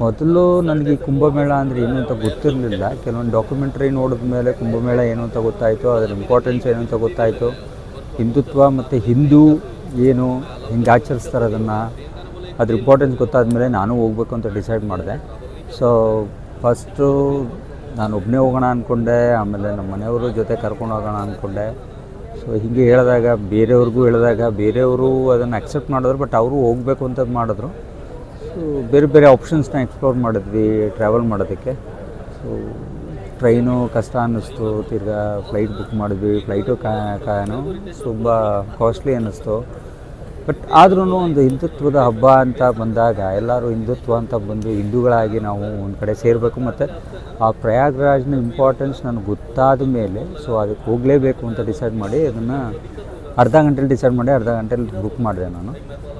ಮೊದಲು ನನಗೆ ಕುಂಭಮೇಳ ಅಂದರೆ ಏನು ಅಂತ ಗೊತ್ತಿರಲಿಲ್ಲ. ಕೆಲವೊಂದು ಡಾಕ್ಯುಮೆಂಟ್ರಿ ನೋಡಿದ ಮೇಲೆ ಕುಂಭಮೇಳ ಏನು ಅಂತ ಗೊತ್ತಾಯಿತು. ಅದರ ಇಂಪಾರ್ಟೆನ್ಸ್ ಏನು ಅಂತ ಗೊತ್ತಾಯಿತು. ಹಿಂದುತ್ವ ಮತ್ತು ಹಿಂದೂ ಏನು ಹಿಂಗೆ ಆಚರಿಸ್ತಾರೆ ಅದನ್ನು, ಅದ್ರ ಇಂಪಾರ್ಟೆನ್ಸ್ ಗೊತ್ತಾದಮೇಲೆ ನಾನು ಹೋಗ್ಬೇಕು ಅಂತ ಡಿಸೈಡ್ ಮಾಡಿದೆ. ಸೊ ಫಸ್ಟು ನಾನು ಒಬ್ಬನೇ ಹೋಗೋಣ ಅಂದ್ಕೊಂಡೆ, ಆಮೇಲೆ ನಮ್ಮ ಮನೆಯವ್ರ ಜೊತೆ ಕರ್ಕೊಂಡು ಹೋಗೋಣ ಅಂದ್ಕೊಂಡೆ. ಸೊ ಹೀಗೆ ಬೇರೆಯವ್ರಿಗೂ ಹೇಳಿದಾಗ ಬೇರೆಯವರು ಅದನ್ನು ಅಕ್ಸೆಪ್ಟ್ ಮಾಡಿದ್ರು, ಬಟ್ ಅವರು ಹೋಗಬೇಕು ಅಂತ ಮಾಡಿದ್ರು. ಸೊ ಬೇರೆ ಬೇರೆ ಆಪ್ಷನ್ಸ್ನ ಎಕ್ಸ್ಪ್ಲೋರ್ ಮಾಡಿದ್ವಿ ಟ್ರಾವೆಲ್ ಮಾಡೋದಕ್ಕೆ. ಸೊ ಟ್ರೈನು ಕಷ್ಟ ಅನ್ನಿಸ್ತು, ತಿರ್ಗಾ ಫ್ಲೈಟ್ ಬುಕ್ ಮಾಡಿದ್ವಿ. ಫ್ಲೈಟು ತುಂಬ ಕಾಸ್ಟ್ಲಿ ಅನ್ನಿಸ್ತು. ಬಟ್ ಆದ್ರೂ ಒಂದು ಹಿಂದುತ್ವದ ಹಬ್ಬ ಅಂತ ಬಂದಾಗ ಎಲ್ಲರೂ ಹಿಂದುತ್ವ ಅಂತ ಬಂದು ಹಿಂದೂಗಳಾಗಿ ನಾವು ಒಂದು ಕಡೆ ಸೇರಬೇಕು. ಮತ್ತು ಆ ಪ್ರಯಾಗ್ರಾಜ್ನ ಇಂಪಾರ್ಟೆನ್ಸ್ ನನಗೆ ಗೊತ್ತಾದ ಮೇಲೆ ಸೊ ಅದಕ್ಕೆ ಹೋಗಲೇಬೇಕು ಅಂತ ಡಿಸೈಡ್ ಮಾಡಿ ಅದನ್ನು ಅರ್ಧ ಗಂಟೆಲಿ ಬುಕ್ ಮಾಡಿದೆ ನಾನು.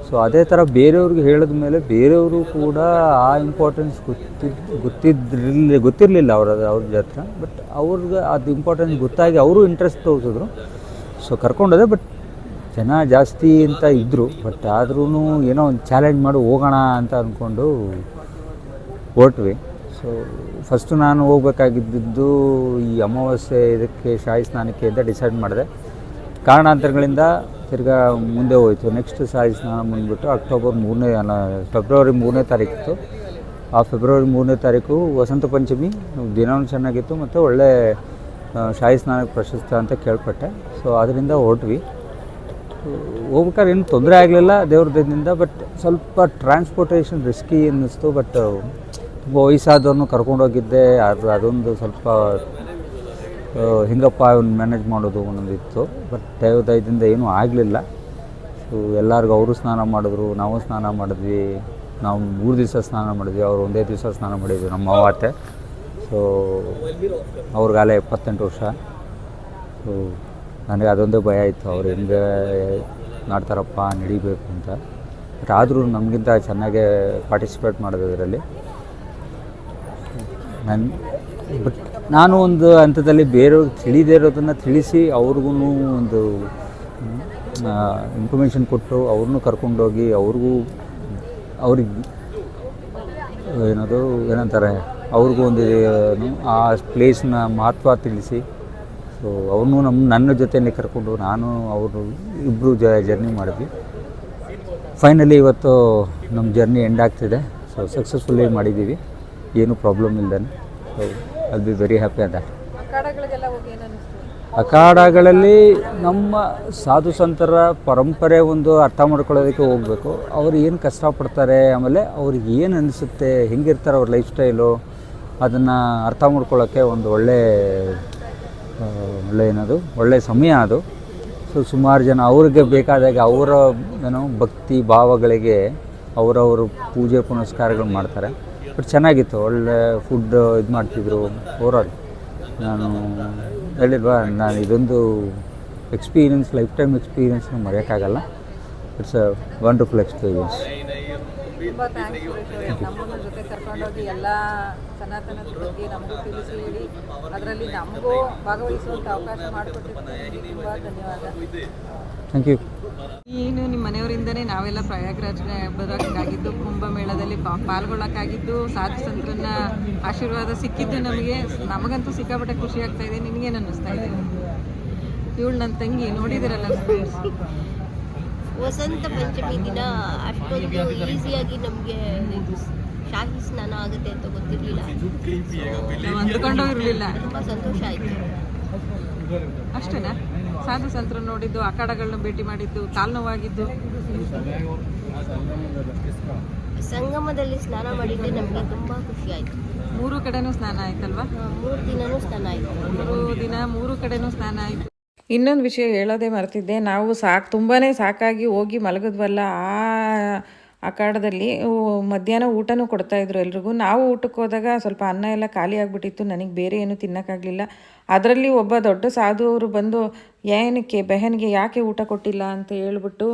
ಸೊ ಅದೇ ಥರ ಬೇರೆಯವ್ರಿಗೆ ಹೇಳಿದ ಮೇಲೆ ಬೇರೆಯವರು ಕೂಡ ಆ ಇಂಪಾರ್ಟೆನ್ಸ್ ಗೊತ್ತಿರಲಿಲ್ಲ ಅವ್ರ ಜೊತೆ. ಬಟ್ ಅವ್ರಿಗೆ ಅದು ಇಂಪಾರ್ಟೆನ್ಸ್ ಗೊತ್ತಾಗಿ ಅವರು ಇಂಟ್ರೆಸ್ಟ್ ತೋರಿಸಿದ್ರು. ಸೊ ಕರ್ಕೊಂಡೋದೆ. ಬಟ್ ಜನ ಜಾಸ್ತಿ ಅಂತ ಇದ್ದರು, ಬಟ್ ಆದ್ರೂ ಏನೋ ಒಂದು ಚಾಲೆಂಜ್ ಮಾಡಿ ಹೋಗೋಣ ಅಂತ ಅಂದ್ಕೊಂಡು ಹೊರಟ್ವಿ. ಸೊ ಫಸ್ಟು ನಾನು ಹೋಗ್ಬೇಕಾಗಿದ್ದು ಈ ಅಮಾವಾಸ್ಯೆ ಇದಕ್ಕೆ ಶಾಹಿ ಸ್ನಾನಕ್ಕೆ ಅಂತ ಡಿಸೈಡ್ ಮಾಡಿದೆ. ಕಾರಣಾಂತರಗಳಿಂದ ತಿರ್ಗಾ ಮುಂದೆ ಹೋಯಿತು. ನೆಕ್ಸ್ಟ್ ಶಾಹಿ ಸ್ನಾನ ಬಂದುಬಿಟ್ಟು ಫೆಬ್ರವರಿ 3ನೇ ತಾರೀಕಿತ್ತು. ಆ ಫೆಬ್ರವರಿ 3ನೇ ತಾರೀಕು ವಸಂತ ಪಂಚಮಿ, ದಿನವೂ ಚೆನ್ನಾಗಿತ್ತು ಮತ್ತು ಒಳ್ಳೆ ಶಾಹಿ ಸ್ನಾನಕ್ಕೆ ಪ್ರಶಸ್ತ ಅಂತ ಕೇಳ್ಪಟ್ಟೆ. ಸೊ ಅದರಿಂದ ಹೊರಟ್ವಿ. ಹೋಗ್ಬೇಕಾದ್ರೆ ಏನು ತೊಂದರೆ ಆಗಲಿಲ್ಲ ದೇವ್ರ ದಯದಿಂದ. ಬಟ್ ಸ್ವಲ್ಪ ಟ್ರಾನ್ಸ್ಪೋರ್ಟೇಷನ್ ರಿಸ್ಕಿ ಅನ್ನಿಸ್ತು. ಬಟ್ ತುಂಬ ವಯಸ್ಸಾದವ್ರನ್ನೂ ಕರ್ಕೊಂಡೋಗಿದ್ದೆ. ಅದೊಂದು ಸ್ವಲ್ಪ ಹೆಂಗಪ್ಪ ಅವ್ನು ಮ್ಯಾನೇಜ್ ಮಾಡೋದು ಒಂದೊಂದಿತ್ತು. ಬಟ್ ದೇವ್ರ ದಯದಿಂದ ಏನೂ ಆಗಲಿಲ್ಲ. ಸೊ ಎಲ್ಲರಿಗೂ ಅವರು ಸ್ನಾನ ಮಾಡಿದ್ರು, ನಾವು ಸ್ನಾನ ಮಾಡಿದ್ವಿ. ನಾವು 3 ದಿವಸ ಸ್ನಾನ ಮಾಡಿದ್ವಿ, ಅವರು ಒಂದೇ ದಿವಸ ಸ್ನಾನ ಮಾಡಿದ್ವಿ ನಮ್ಮ ಮಾವತ್ತೆ. ಸೊ ಅವ್ರಿಗಾಲೇ 78 ವರ್ಷ. ಸೊ ನನಗೆ ಅದೊಂದೇ ಭಯ ಇತ್ತು, ಅವ್ರು ಹೆಂಗೆ ಮಾಡ್ತಾರಪ್ಪ ನಡಿಬೇಕು ಅಂತ. ಬಟ್ ಆದರೂ ನಮಗಿಂತ ಚೆನ್ನಾಗೇ ಪಾರ್ಟಿಸಿಪೇಟ್ ಮಾಡೋದು ಇದರಲ್ಲಿ. ನಾನು ಒಂದು ಹಂತದಲ್ಲಿ ಬೇರೆಯವ್ರಿಗೆ ತಿಳಿದೇ ಇರೋದನ್ನು ತಿಳಿಸಿ ಅವ್ರಿಗೂ ಒಂದು ಇನ್ಫಾರ್ಮೇಷನ್ ಕೊಟ್ಟು ಅವ್ರನ್ನೂ ಕರ್ಕೊಂಡೋಗಿ ಅವ್ರಿಗೆ ಏನಂತಾರೆ ಅವ್ರಿಗೂ ಒಂದು ಆ ಪ್ಲೇಸ್ನ ಮಹತ್ವ ತಿಳಿಸಿ. ಸೊ ಅವನು ನನ್ನ ಜೊತೆಯೇ ಕರ್ಕೊಂಡು ನಾನು ಅವರು ಇಬ್ಬರು ಜರ್ನಿ ಮಾಡಿದ್ವಿ. ಫೈನಲಿ ಇವತ್ತು ನಮ್ಮ ಜರ್ನಿ ಎಂಡ್ ಆಗ್ತಿದೆ. ಸೊ ಸಕ್ಸಸ್ಫುಲ್ಲಿ ಮಾಡಿದ್ದೀವಿ, ಏನೂ ಪ್ರಾಬ್ಲಮ್ ಇಲ್ಲದೇ. So I'll be very happy at that. ಅಖಾಡಗಳಲ್ಲಿ ನಮ್ಮ ಸಾಧು ಸಂತರ ಪರಂಪರೆ ಒಂದು ಅರ್ಥ ಮಾಡ್ಕೊಳ್ಳೋದಕ್ಕೆ ಹೋಗಬೇಕು. ಅವ್ರು ಏನು ಕಷ್ಟಪಡ್ತಾರೆ, ಆಮೇಲೆ ಅವ್ರಿಗೆ ಏನು ಅನಿಸುತ್ತೆ, ಹೆಂಗಿರ್ತಾರೆ ಅವ್ರ ಲೈಫ್ ಸ್ಟೈಲು, ಅದನ್ನು ಅರ್ಥ ಮಾಡ್ಕೊಳ್ಳೋಕ್ಕೆ ಒಂದು ಒಳ್ಳೆ ಸಮಯ ಅದು. ಸೊ ಸುಮಾರು ಜನ ಅವ್ರಿಗೆ ಬೇಕಾದಾಗ ಅವರ ಭಕ್ತಿ ಭಾವಗಳಿಗೆ ಅವರವರು ಪೂಜೆ ಪುನಸ್ಕಾರಗಳು ಮಾಡ್ತಾರೆ. ಬಟ್ ಚೆನ್ನಾಗಿತ್ತು, ಒಳ್ಳೆ ಫುಡ್ ಇದು ಮಾಡ್ತಿದ್ರು. ಓವರಾಲ್ ನಾನು ಹೇಳಿಲ್ವಾ, ನಾನು ಇದೊಂದು ಎಕ್ಸ್ಪೀರಿಯನ್ಸ್, ಲೈಫ್ ಟೈಮ್ ಎಕ್ಸ್ಪೀರಿಯನ್ಸ್ನ ಮರೆಯೋಕ್ಕಾಗಲ್ಲ. It's a wonderful experience. ತುಂಬ ಥ್ಯಾಂಕ್ಸ್ ಸುರೇಶ್ ಅವರೇ, ನಮ್ಮನ್ನು ಜೊತೆ ಕರ್ಕೊಂಡೋಗಿ ಎಲ್ಲ ಸನಾತನದ ಬಗ್ಗೆ ನಮಗೂ ತಿಳಿಸಿ ಹೇಳಿ ಅದರಲ್ಲಿ ನಮಗೂ ಭಾಗವಹಿಸುವಂಥ ಅವಕಾಶ ಮಾಡಿಕೊಟ್ಟಿದ್ದಕ್ಕೆ ತುಂಬ ಧನ್ಯವಾದ. Thank you. ಏನು ನಿಮ್ಮ ಮನೆಯವರಿಂದನೇ ನಾವೆಲ್ಲ ಪ್ರಯಾಗ್ರಾಜ್ಗೆ ಬರೋಕ್ಕಾಗಿದ್ದು, ಕುಂಭಮೇಳದಲ್ಲಿ ಪಾಲ್ಗೊಳ್ಳೋಕ್ಕಾಗಿದ್ದು, ಸಾಧು ಸಂತರನ್ನ ಆಶೀರ್ವಾದ ಸಿಕ್ಕಿದ್ದು ನಮಗಂತೂ ಸಿಕ್ಕಾಪಟ್ಟೆ ಖುಷಿ ಆಗ್ತಾ ಇದೆ. ನಿನಗೇನು ಅನ್ನಿಸ್ತಾ ಇದೆ? ಇವಳು ನನ್ನ ತಂಗಿ ನೋಡಿದಿರಲ್ಲ ಫ್ರೆಂಡ್ಸ್. ವಸಂತ ಪಂಚಮಿ ದಿನ ಅಷ್ಟೊಂದು ಈಸಿಯಾಗಿ ನಮಗೆ ಶಾಹಿ ಸ್ನಾನ ಆಗುತ್ತೆ ಅಂತ ಗೊತ್ತಿರಲಿಲ್ಲ. ನಾವು ಅಂದ್ಕೊಂಡೂ ಇರಲಿಲ್ಲ. ತುಂಬ ಸಂತೋಷ ಆಯಿತು. ಅಷ್ಟೇನಾ? ಸಾಧು ಸಂತರು ನೋಡಿದ್ದು, ಅಖಾಡಗಳನ್ನ ಭೇಟಿ ಮಾಡಿದ್ದು, ಕಾಲು ನೋವಾಗಿದ್ದು, ಸಂಗಮದಲ್ಲಿ ಸ್ನಾನ ಮಾಡಿದ್ದೆ ನಮಗೆ ತುಂಬ ಖುಷಿ ಆಯಿತು. 3 ಕಡೆನೂ ಸ್ನಾನ ಆಯ್ತಲ್ವಾ? 3 ದಿನವೂ ಸ್ನಾನ ಆಯಿತು. 3 ಕಡೆನೂ ಸ್ನಾನ ಆಯಿತು. ಇನ್ನೊಂದು ವಿಷಯ ಹೇಳೋದೇ ಮರ್ತಿದ್ದೆ. ನಾವು ತುಂಬಾ ಸಾಕಾಗಿ ಹೋಗಿ ಮಲಗಿದ್ವಲ್ಲ, ಆ ಅಖಾಡದಲ್ಲಿ ಮಧ್ಯಾಹ್ನ ಊಟನೂ ಕೊಡ್ತಾಯಿದ್ರು ಎಲ್ರಿಗೂ. ನಾವು ಊಟಕ್ಕೆ ಹೋದಾಗ ಸ್ವಲ್ಪ ಅನ್ನ ಎಲ್ಲ ಖಾಲಿ ಆಗಿಬಿಟ್ಟಿತ್ತು, ನನಗೆ ಬೇರೆ ಏನೂ ತಿನ್ನೋಕ್ಕಾಗಲಿಲ್ಲ. ಅದರಲ್ಲಿ ಒಬ್ಬ ದೊಡ್ಡ ಸಾಧು ಅವರು ಬಂದು ಏನಕ್ಕೆ ಬೆಹನ್ಗೆ ಯಾಕೆ ಊಟ ಕೊಟ್ಟಿಲ್ಲ ಅಂತ ಹೇಳ್ಬಿಟ್ಟು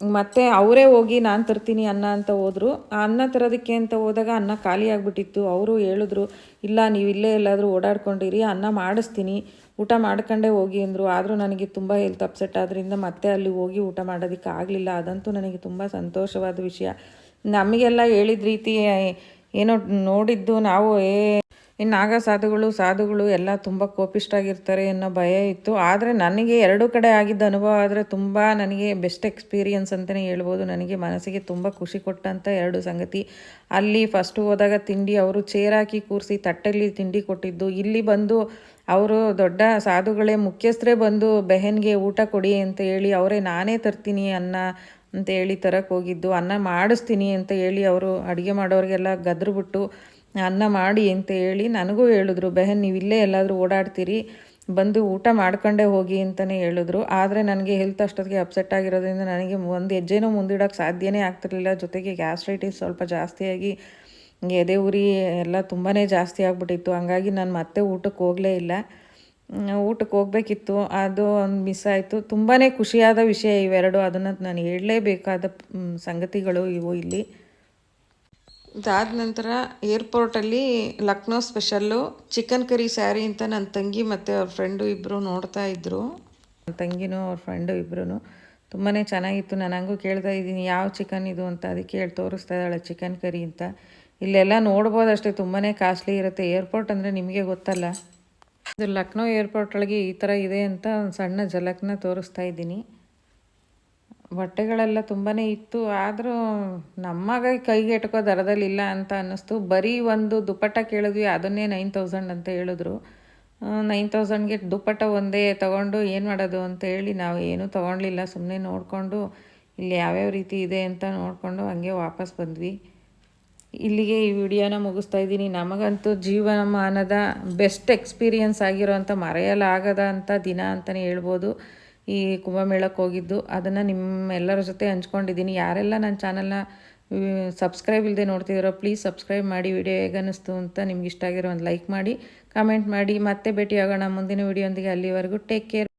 ಮತ್ತೆ ಅವರೇ ಹೋಗಿ ನಾನು ತರ್ತೀನಿ ಅನ್ನ ಅಂತ ಹೋದರು. ಆ ಅನ್ನ ತರೋದಕ್ಕೆ ಅಂತ ಹೋದಾಗ ಅನ್ನ ಖಾಲಿ ಆಗಿಬಿಟ್ಟಿತ್ತು. ಅವರು ಹೇಳಿದ್ರು, ಇಲ್ಲ ನೀವು ಇಲ್ಲೇ ಎಲ್ಲಾದರೂ ಓಡಾಡ್ಕೊಂಡಿರಿ, ಅನ್ನ ಮಾಡಿಸ್ತೀನಿ, ಊಟ ಮಾಡ್ಕೊಂಡೇ ಹೋಗಿ ಅಂದರು. ಆದರೂ ನನಗೆ ತುಂಬ ಹೆಲ್ತ್ ಅಪ್ಸೆಟ್ ಆದ್ದರಿಂದ ಮತ್ತೆ ಅಲ್ಲಿ ಹೋಗಿ ಊಟ ಮಾಡೋದಕ್ಕೆ ಆಗಲಿಲ್ಲ. ಅದಂತೂ ನನಗೆ ತುಂಬ ಸಂತೋಷವಾದ ವಿಷಯ. ನಮಗೆಲ್ಲ ಹೇಳಿದ ರೀತಿ ಏನೋ ನೋಡಿದ್ದು ನಾವು ಇನ್ನು ನಾಗ ಸಾಧುಗಳು ಎಲ್ಲ ತುಂಬ ಕೋಪಿಷ್ಟಾಗಿರ್ತಾರೆ ಅನ್ನೋ ಭಯ ಇತ್ತು. ಆದರೆ ನನಗೆ ಎರಡೂ ಕಡೆ ಆಗಿದ್ದ ಅನುಭವ ಆದರೆ ತುಂಬ ನನಗೆ ಬೆಸ್ಟ್ ಎಕ್ಸ್ಪೀರಿಯನ್ಸ್ ಅಂತಲೇ ಹೇಳ್ಬೋದು. ನನಗೆ ಮನಸ್ಸಿಗೆ ತುಂಬ ಖುಷಿ ಕೊಟ್ಟಂಥ ಎರಡು ಸಂಗತಿ. ಅಲ್ಲಿ ಫಸ್ಟು ಹೋದಾಗ ತಿಂಡಿ ಅವರು ಚೇರ್ ಹಾಕಿ ಕೂರಿಸಿ ತಟ್ಟೆಯಲ್ಲಿ ತಿಂಡಿ ಕೊಟ್ಟಿದ್ದು, ಇಲ್ಲಿ ಬಂದು ಅವರು ದೊಡ್ಡ ಸಾಧುಗಳೇ ಮುಖ್ಯಸ್ಥರೇ ಬಂದು ಬೆಹನ್ಗೆ ಊಟ ಕೊಡಿ ಅಂತ ಹೇಳಿ ಅವರೇ ನಾನೇ ತರ್ತೀನಿ ಅನ್ನ ಅಂತ ಹೇಳಿ ತರಕ್ಕೆ ಹೋಗಿದ್ದು, ಅನ್ನ ಮಾಡಿಸ್ತೀನಿ ಅಂತ ಹೇಳಿ ಅವರು ಅಡುಗೆ ಮಾಡೋರಿಗೆಲ್ಲ ಗದ್ರುಬಿಟ್ಟು ಅನ್ನ ಮಾಡಿ ಅಂತ ಹೇಳಿ ನನಗೂ ಹೇಳಿದ್ರು, ಬೆಹನ್ ನೀವು ಇಲ್ಲೇ ಎಲ್ಲಾದರೂ ಓಡಾಡ್ತೀರಿ ಬಂದು ಊಟ ಮಾಡ್ಕೊಂಡೇ ಹೋಗಿ ಅಂತಲೇ ಹೇಳಿದ್ರು. ಆದರೆ ನನಗೆ ಹೆಲ್ತ್ ಅಷ್ಟೊತ್ತಿಗೆ ಅಪ್ಸೆಟ್ ಆಗಿರೋದ್ರಿಂದ ನನಗೆ ಒಂದು ಹೆಜ್ಜೆನೂ ಮುಂದಿಡೋಕ್ಕೆ ಸಾಧ್ಯನೇ ಆಗ್ತಿರ್ಲಿಲ್ಲ. ಜೊತೆಗೆ ಗ್ಯಾಸ್ಟ್ರೈಟಿಸ್ ಸ್ವಲ್ಪ ಜಾಸ್ತಿಯಾಗಿ ಎದೆ ಉರಿ ಎಲ್ಲ ತುಂಬಾ ಜಾಸ್ತಿ ಆಗಿಬಿಟ್ಟಿತ್ತು. ಹಂಗಾಗಿ ನಾನು ಮತ್ತೆ ಊಟಕ್ಕೆ ಹೋಗಲೇ ಇಲ್ಲ. ಊಟಕ್ಕೆ ಹೋಗಬೇಕಿತ್ತು, ಅದು ಒಂದು ಮಿಸ್ ಆಯಿತು. ತುಂಬಾ ಖುಷಿಯಾದ ವಿಷಯ ಇವೆರಡು, ಅದನ್ನು ನಾನು ಹೇಳಲೇಬೇಕಾದ ಸಂಗತಿಗಳು ಇವು ಇಲ್ಲಿ. ಇದಾದ ನಂತರ ಏರ್ಪೋರ್ಟಲ್ಲಿ Lucknow special chicken curry sorry ಅಂತ ನನ್ನ ತಂಗಿ ಮತ್ತು ಅವ್ರ ಫ್ರೆಂಡು ಇಬ್ಬರು ನೋಡ್ತಾ ಇದ್ದರು. ನನ್ನ ತಂಗಿನೂ ಅವ್ರ ಫ್ರೆಂಡು ಇಬ್ಬರೂ ತುಂಬಾ ಚೆನ್ನಾಗಿತ್ತು. ನಾನು ಹಂಗೂ ಕೇಳ್ತಾ ಇದ್ದೀನಿ ಯಾವ ಚಿಕನ್ ಇದು ಅಂತ. ಅದಕ್ಕೆ ಹೇಳಿ ತೋರಿಸ್ತಾ ಇದ್ದಾಳೆ ಚಿಕನ್ ಕರಿ ಅಂತ. ಇಲ್ಲೆಲ್ಲ ನೋಡ್ಬೋದು ಅಷ್ಟೇ, ತುಂಬಾ ಕಾಸ್ಟ್ಲಿ ಇರುತ್ತೆ. ಏರ್ಪೋರ್ಟ್ ಅಂದರೆ ನಿಮಗೆ ಗೊತ್ತಲ್ಲ. ಇದು ಲಕ್ನೋ ಏರ್ಪೋರ್ಟ್ ಒಳಗೆ ಈ ಥರ ಇದೆ ಅಂತ ಒಂದು ಸಣ್ಣ ಝಲಕ್ನ ತೋರಿಸ್ತಾ ಇದ್ದೀನಿ. ಬಟ್ಟೆಗಳೆಲ್ಲ ತುಂಬಾ ಇತ್ತು, ಆದರೂ ನಮಗೆ ಕೈಗೆ ಎಟ್ಕೋ ದರದಲ್ಲಿಲ್ಲ ಅಂತ ಅನ್ನಿಸ್ತು. ಬರೀ ಒಂದು ದುಪ್ಪಟ್ಟ ಕೇಳಿದ್ವಿ, ಅದನ್ನೇ 9000 ಅಂತ ಹೇಳಿದ್ರು. 9000ಗೆ ದುಪ್ಪಟ್ಟ ಒಂದೇ ತೊಗೊಂಡು ಏನು ಮಾಡೋದು ಅಂತ ಹೇಳಿ ನಾವು ಏನೂ ತೊಗೊಳ್ಲಿಲ್ಲ. ಸುಮ್ಮನೆ ನೋಡಿಕೊಂಡು ಇಲ್ಲಿ ಯಾವ್ಯಾವ ರೀತಿ ಇದೆ ಅಂತ ನೋಡಿಕೊಂಡು ಹಂಗೆ ವಾಪಸ್ ಬಂದ್ವಿ. ಇಲ್ಲಿಗೆ ಈ ವಿಡಿಯೋನ ಮುಗಿಸ್ತಾ ಇದ್ದೀನಿ. ನಮಗಂತೂ ಜೀವಮಾನದ ಬೆಸ್ಟ್ ಎಕ್ಸ್ಪೀರಿಯನ್ಸ್ ಆಗಿರೋಂಥ ಮರೆಯಲಾಗದ ಅಂಥ ದಿನ ಅಂತಲೇ ಹೇಳ್ಬೋದು ಈ ಕುಂಭಮೇಳಕ್ಕೆ ಹೋಗಿದ್ದು. ಅದನ್ನು ನಿಮ್ಮೆಲ್ಲರ ಜೊತೆ ಹಂಚ್ಕೊಂಡಿದ್ದೀನಿ. ಯಾರೆಲ್ಲ ನನ್ನ ಚಾನಲ್ನ ಸಬ್ಸ್ಕ್ರೈಬ್ ಇಲ್ಲದೆ ನೋಡ್ತಿದ್ದೀರೋ ಪ್ಲೀಸ್ ಸಬ್ಸ್ಕ್ರೈಬ್ ಮಾಡಿ. ವಿಡಿಯೋ ಹೇಗನ್ನಿಸ್ತು ಅಂತ ನಿಮ್ಗೆ ಇಷ್ಟ ಆಗಿರೋ ಒಂದು ಲೈಕ್ ಮಾಡಿ, ಕಮೆಂಟ್ ಮಾಡಿ. ಮತ್ತೆ ಭೇಟಿಯಾಗೋಣ ಮುಂದಿನ ವಿಡಿಯೋಂದಿಗೆ. ಅಲ್ಲಿವರೆಗೂ ಟೇಕ್ ಕೇರ್.